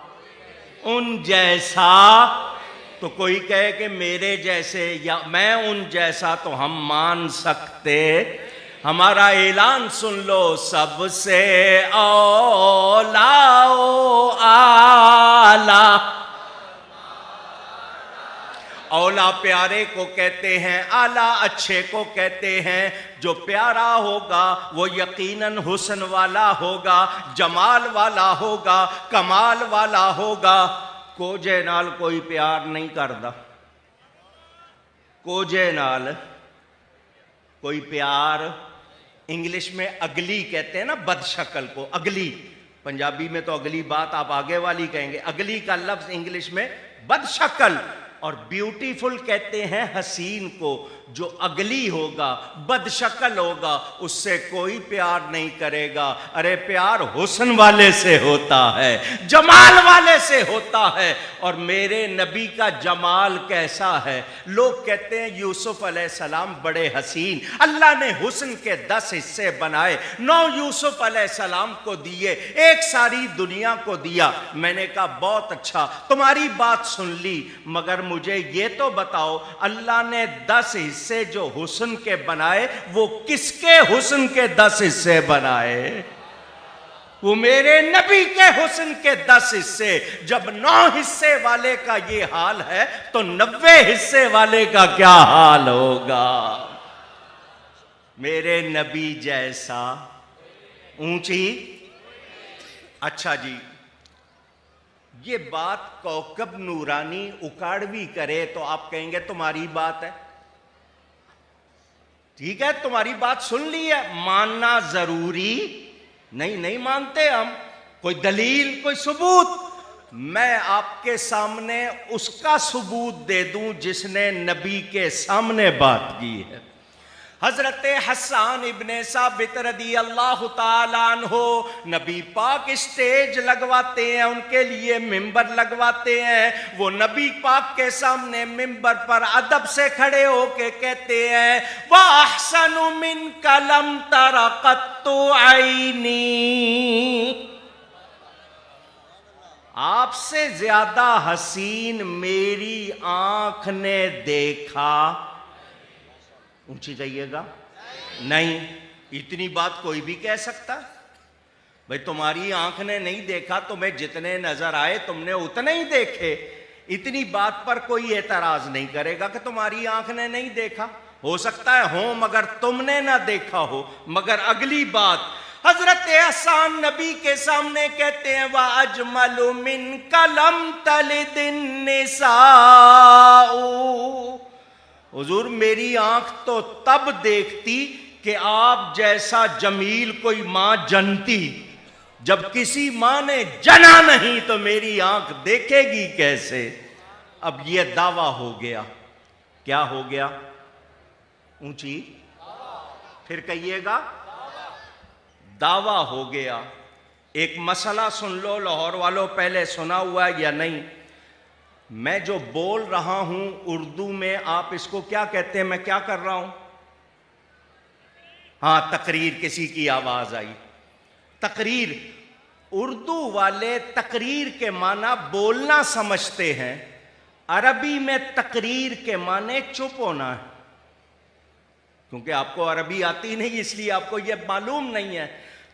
तो कोई कहे कि मेरे जैसे या मैं उन जैसा, तो हम मान सकते। हमारा ऐलान सुन लो, सबसे औला ओ आला। औला प्यारे को कहते हैं, आला अच्छे को कहते हैं। जो प्यारा होगा वो यकीनन हुस्न वाला होगा, जमाल वाला होगा, कमाल वाला होगा। कोजे नाल कोई प्यार नहीं करदा, कोजे नाल कोई प्यार। इंग्लिश में अगली कहते हैं ना बदशक्ल को, अगली। पंजाबी में तो अगली बात आप आगे वाली कहेंगे, अगली का लफ्ज इंग्लिश में बदशक्ल। और ब्यूटीफुल कहते हैं हसीन को। जो अगली होगा, बदशक्ल होगा, उससे कोई प्यार नहीं करेगा। अरे प्यार हुस्न वाले से होता है, जमाल वाले से होता है। और मेरे नबी का जमाल कैसा है? लोग कहते हैं यूसुफ अलैहिस्सलाम बड़े हसीन, अल्लाह ने हुस्न के 10 हिस्से बनाए, 9 यूसुफ अलैहिस्सलाम को दिए, एक सारी दुनिया को दिया। मैंने कहा बहुत अच्छा, तुम्हारी बात सुन ली, मगर मुझे ये तो बताओ अल्लाह ने 10 हिस्से जो हुस्न के बनाए वो किसके हुस्न के 10 हिस्से बनाए? वो मेरे नबी के हुस्न के 10 हिस्से। जब 9 हिस्से वाले का ये हाल है तो 90 हिस्से वाले का क्या हाल होगा? मेरे नबी जैसा ऊंची। अच्छा जी, ये बात कौकब नूरानी उकाड़वी करे तो आप कहेंगे तुम्हारी बात है। ठीक है, तुम्हारी बात सुन ली है, मानना जरूरी नहीं। नहीं मानते हम, कोई दलील, कोई सबूत। मैं आपके सामने उसका सबूत दे दूं जिसने नबी के सामने बात की है। हजरत हसन इब्ने साबित रदी अल्लाह ताला अन्हो नबी पाक स्टेज लगवाते हैं, उनके लिए मिंबर लगवाते हैं। वो नबी पाक के सामने मिंबर पर अदब से खड़े होके कहते हैं, वा अहसनु मिन कलम तरक़त्तु आईनी। आपसे ज्यादा हसीन मेरी आंख ने देखा। ऊंची जाइएगा, नहीं। इतनी बात कोई भी कह सकता? भाई तुम्हारी आंख ने नहीं देखा, तुम्हें जितने नजर आए तुमने उतने ही देखे। इतनी बात पर कोई एतराज नहीं करेगा कि तुम्हारी आंख ने नहीं देखा। हो सकता है हो, मगर तुमने ना देखा हो। मगर अगली बात, हजरत हसन नबी के सामने कहते हैं, वा अजमलु मिन कलम तलिदिन निसाउ। हुजूर मेरी आंख तो तब देखती कि आप जैसा जमील कोई मां जनती। जब किसी मां ने जना नहीं तो मेरी आंख देखेगी कैसे? अब यह दावा हो गया। क्या हो गया? ऊंची, फिर कहिएगा, दावा हो गया। एक मसला सुन लो लाहौर वालों, पहले सुना हुआ है या नहीं? मैं जो बोल रहा हूं उर्दू में, आप इसको क्या कहते हैं? मैं क्या कर रहा हूं? हां, तकरीर। किसी की आवाज आई, तकरीर। उर्दू वाले तकरीर के माना बोलना समझते हैं, अरबी में तकरीर के माने चुप होना है। क्योंकि आपको अरबी आती नहीं इसलिए आपको यह मालूम नहीं है।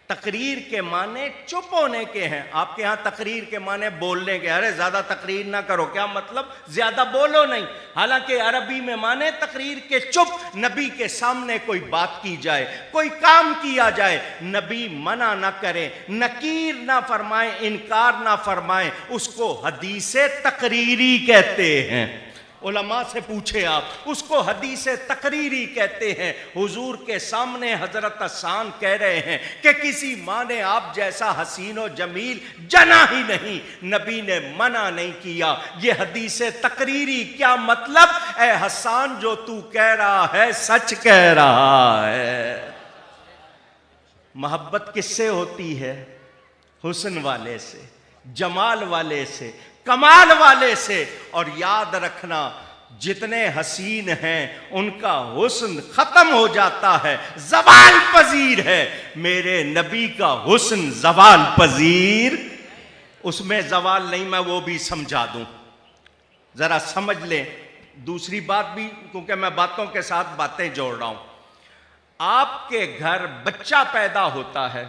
तकरीर के माने चुप होने के हैं। आपके यहां तकरीर के माने बोलने के। अरे ज्यादा तकरीर ना करो, क्या मतलब? ज्यादा बोलो नहीं। हालांकि अरबी में माने तकरीर के चुप। नबी के सामने कोई बात की जाए, कोई काम किया जाए, नबी मना ना करे, नकीर ना फरमाए, इनकार ना फरमाए, उसको हदीसे तकरीरी कहते हैं। उलमा से पूछे आप, उसको हदीस तकरीरी कहते हैं। हुजूर के सामने हजरत हसन कह रहे हैं कि किसी माँ ने आप जैसा हसीन और जमील जना ही नहीं, नबी ने मना नहीं किया। ये हदीस तकरीरी क्या मतलब? ए हसन, जो तू कह रहा है सच कह रहा है। मोहब्बत किससे होती है? हुस्न वाले से, जमाल वाले से, कमाल वाले से। और याद रखना, जितने हसीन हैं उनका हुस्न खत्म हो जाता है, ज़वाल पजीर है। मेरे नबी का हुस्न ज़वाल पजीर, उसमें ज़वाल नहीं, मैं वो भी समझा दूं, जरा समझ लें। दूसरी बात भी, क्योंकि मैं बातों के साथ बातें जोड़ रहा हूं। आपके घर बच्चा पैदा होता है,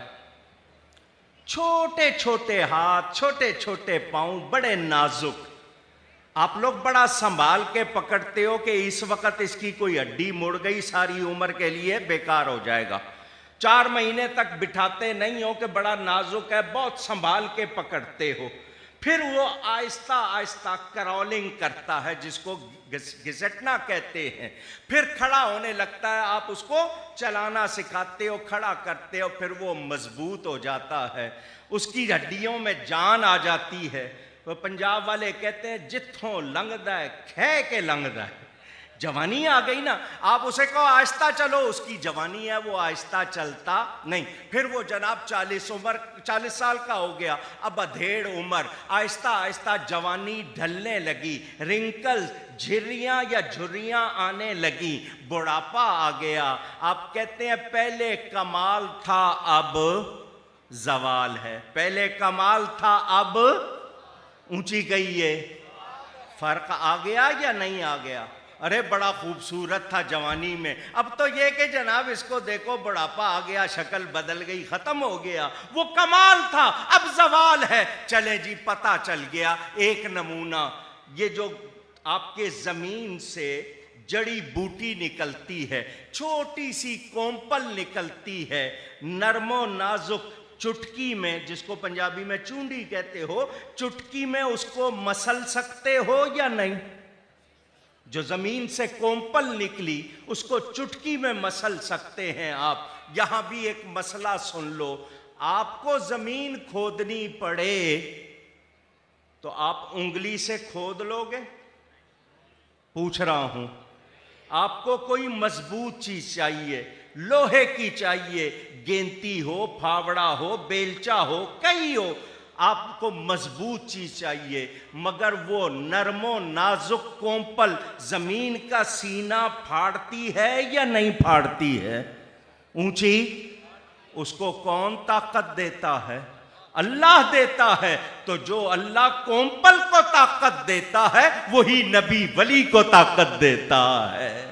छोटे छोटे हाथ, छोटे छोटे पांव, बड़े नाजुक। आप लोग बड़ा संभाल के पकड़ते हो कि इस वक्त इसकी कोई हड्डी मुड़ गई, सारी उम्र के लिए बेकार हो जाएगा। 4 महीने तक बिठाते नहीं हो कि बड़ा नाजुक है, बहुत संभाल के पकड़ते हो। फिर वो आहिस्ता आहिस्ता क्रॉलिंग करता है, जिसको घिसटना कहते हैं। फिर खड़ा होने लगता है, आप उसको चलाना सिखाते हो, खड़ा करते हो, फिर वो मजबूत हो जाता है, उसकी हड्डियों में जान आ जाती है। वो पंजाब वाले कहते हैं जिथों लंघदा है खे के लंघदा है। जवानी आ गई ना, आप उसे कहो आहिस्ता चलो, उसकी जवानी है, वो आहिस्ता चलता नहीं। फिर वो जनाब 40 साल का हो गया, अब अधेड़ उम्र, आहिस्ता आहिस्ता जवानी ढलने लगी, रिंकल, झिर्रियां या झुर्रियां आने लगी, बुढ़ापा आ गया। आप कहते हैं पहले कमाल था अब जवाल है, पहले कमाल था अब ऊंची गई है। फर्क आ गया या नहीं आ गया? अरे बड़ा खूबसूरत था जवानी में, अब तो ये कि जनाब इसको देखो बुढ़ापा आ गया, शक्ल बदल गई, खत्म हो गया। वो कमाल था, अब जवाल है। चले जी, पता चल गया। एक नमूना, ये जो आपके जमीन से जड़ी बूटी निकलती है, छोटी सी कोंपल निकलती है, नरमो नाजुक, चुटकी में, जिसको पंजाबी में चूंडी कहते हो, चुटकी में उसको मसल सकते हो या नहीं? जो जमीन से कोंपल निकली उसको चुटकी में मसल सकते हैं आप। यहां भी एक मसला सुन लो, आपको जमीन खोदनी पड़े तो आप उंगली से खोद लोगे? पूछ रहा हूं। आपको कोई मजबूत चीज चाहिए, लोहे की चाहिए, गेंती हो, फावड़ा हो, बेलचा हो, कई हो, आपको मजबूत चीज चाहिए। मगर वो नरमो नाजुक कोंपल जमीन का सीना फाड़ती है या नहीं फाड़ती है? ऊंची, उसको कौन ताकत देता है? अल्लाह देता है। तो जो अल्लाह कोंपल को ताकत देता है वही नबी वली को ताकत देता है।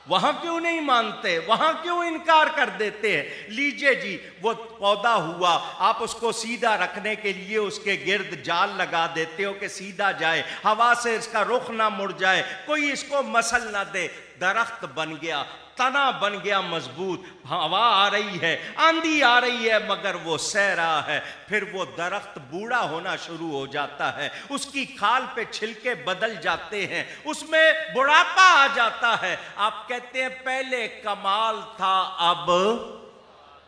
वहां क्यों नहीं मानते? वहां क्यों इनकार कर देते हैं? लीजिए जी, वो पौधा हुआ, आप उसको सीधा रखने के लिए उसके गिर्द जाल लगा देते हो कि सीधा जाए, हवा से इसका रुख ना मुड़ जाए, कोई इसको मसल ना दे। दरख्त बन गया, तना बन गया मजबूत, हवा आ रही है, आंधी आ रही है, मगर वो सह रहा है। फिर वो दरख्त बूढ़ा होना शुरू हो जाता है, उसकी खाल पे छिलके बदल जाते हैं, उसमें बुढ़ापा आ जाता है। आप कहते हैं पहले कमाल था अब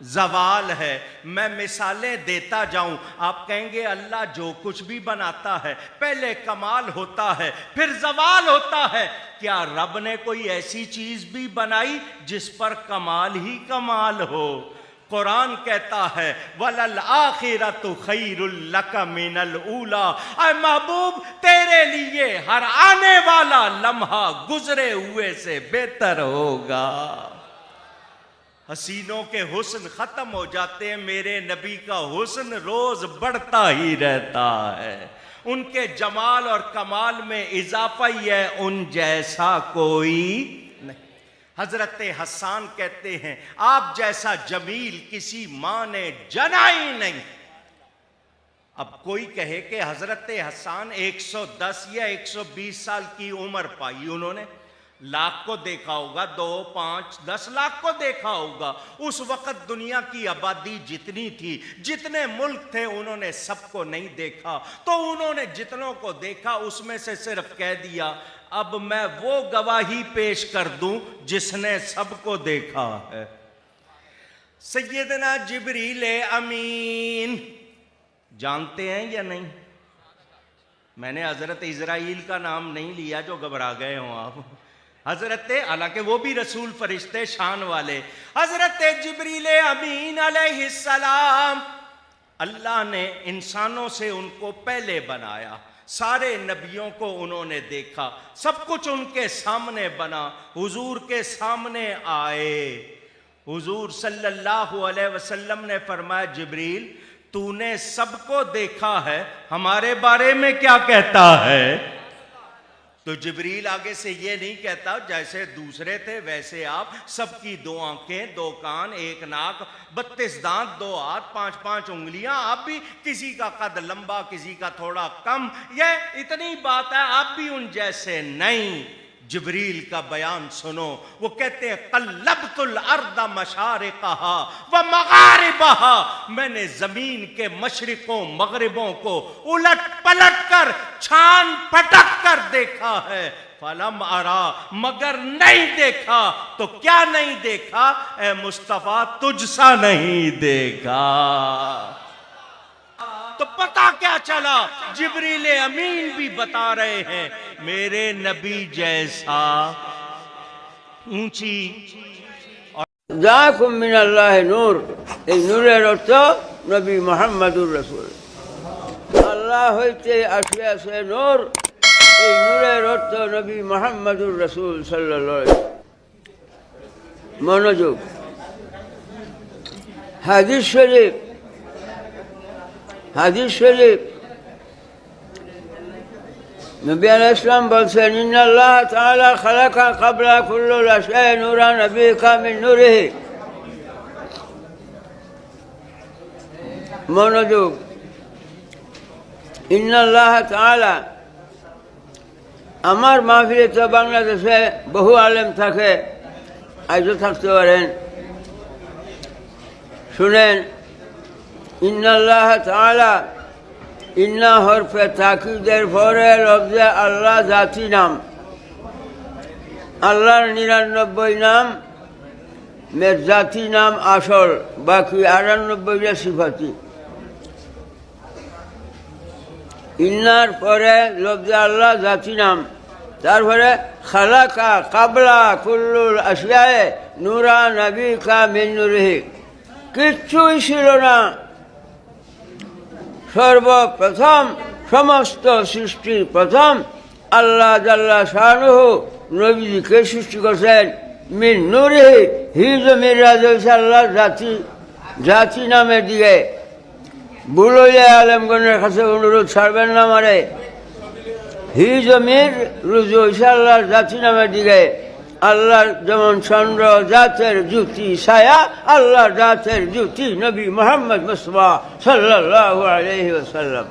जवाल है। मैं मिसालें देता जाऊं, आप कहेंगे अल्लाह जो कुछ भी बनाता है पहले कमाल होता है फिर जवाल होता है। क्या रब ने कोई ऐसी चीज भी बनाई जिस पर कमाल ही कमाल हो? कुरान कहता है वलल आखिरतु खैरुल लक मिनल ऊला। ऐ महबूब, तेरे लिए हर आने वाला लम्हा गुजरे हुए से बेहतर होगा। हसीनों के हुस्न खत्म हो जाते हैं, मेरे नबी का हुस्न रोज बढ़ता ही रहता है। उनके जमाल और कमाल में इजाफा ही है, उन जैसा कोई नहीं। हजरत हसन कहते हैं आप जैसा जमील किसी मां ने जना ही नहीं। अब कोई कहे कि हजरत हसन 110 या 120 साल की उम्र पाई उन्होंने, लाख को देखा होगा, 2, 5, 10 लाख को देखा होगा। उस वक्त दुनिया की आबादी जितनी थी, जितने मुल्क थे, उन्होंने सबको नहीं देखा। तो उन्होंने जितनों को देखा उसमें से सिर्फ कह दिया अब मैं वो गवाही पेश कर दूं जिसने सबको देखा है। सैयदना जिब्रील अमीन जानते हैं या नहीं? मैंने हजरत इजराइल का नाम नहीं लिया जो घबरा गए हों आप। हजरत, हालांकि वो भी रसूल फरिश्ते शान वाले, हजरत जिब्रील अमीन अलैहिस्सलाम, अल्लाह ने इंसानों से उनको पहले बनाया, सारे नबियों को उन्होंने देखा, सब कुछ उनके सामने बना, हुजूर के सामने आए। हुजूर सल्लल्लाहु अलैहि वसल्लम ने फरमाया जिब्रील तूने सबको देखा है, हमारे बारे में क्या कहता है? तो जिब्रील आगे से ये नहीं कहता जैसे दूसरे थे वैसे आप, सबकी 2 आंखें, 2 कान, 1 नाक, 32 दांत, 2 हाथ, 5-5 उंगलियां, आप भी किसी का कद लंबा किसी का थोड़ा कम, ये इतनी बात है, आप भी उन जैसे नहीं। जिब्रील का बयान सुनो, वो कहते हैं कल्लबतुल अर्द मशारिकहा व मगारिबहा, मैंने जमीन के मशरिकों मगरिबों को उलट पलट कर छान पटक कर देखा है। फलम अरा, मगर नहीं देखा। तो क्या नहीं देखा? ए मुस्तफा तुझसा नहीं देखा। तो पता क्या चला? जिब्रील अमीन भी बता रहे हैं मेरे नबी जैसा ऊंची। जाकुम मिनल्लाहि नूर, এই নূরের অর্থ নবী মুহাম্মদুর রাসূল। আল্লাহ হইতে আসিয়াছে নূর, এই নূরের অর্থ নবী মুহাম্মদুর রাসূল সাল্লাল্লাহু আলাইহি ওয়াসাল্লাম। মনোযোগ, হাদিস শরীফ নবী আলাইহিস সালাম বলছেন ইন্নাল্লাহ তাআলা খালাকা ক্বাবলা কুল্লিল আশয়াই নূরা নবিকা মিন নূরিহি। মনোযোগ, ইন্নাল্লাহ তাআলা, আমার মাহফিলে তো বাংলাদেশে বহু আলেম থাকে, আজও থাকতে পারেন, শুনেন। ইন্নাল্লাহ তাআলা, ইন্না হরফে তাকিদের পরে লফজে আল্লাহ জাতি নাম। আল্লাহর 99 নাম জাতি নাম আসল, বাকি 98টা সিফাতি। ইন্নার পরে লফজে আল্লাহ জাতি নাম, তারপরে খালাকা কাবলা কুল্লুল আশিয়ায়ে নূরা নবিকা মিন নূরিহি, কিচ্ছুই ছিল না, সর্বপ্রথম সমস্ত সৃষ্টির প্রথম আল্লাহ জাল্লা শানুহু নবীকে সৃষ্টি করছেন মিন নূরিহি। হি জমির রাজা আল্লাহর জাতি নামের দিকে। বুলইলে আলেমগণের কাছে অনুরোধ ছাড়বেন না মারে। হি জমির রুজু আল্লাহর জাতি নামের দিকে। আল্লাহর যেমন চন্দ্র জাতের জ্যোতি ছায়া, আল্লাহর জাতের জ্যোতি নবী মুহাম্মদ মুস্তাফা সাল্লাল্লাহু আলাইহি ওয়াসাল্লাম।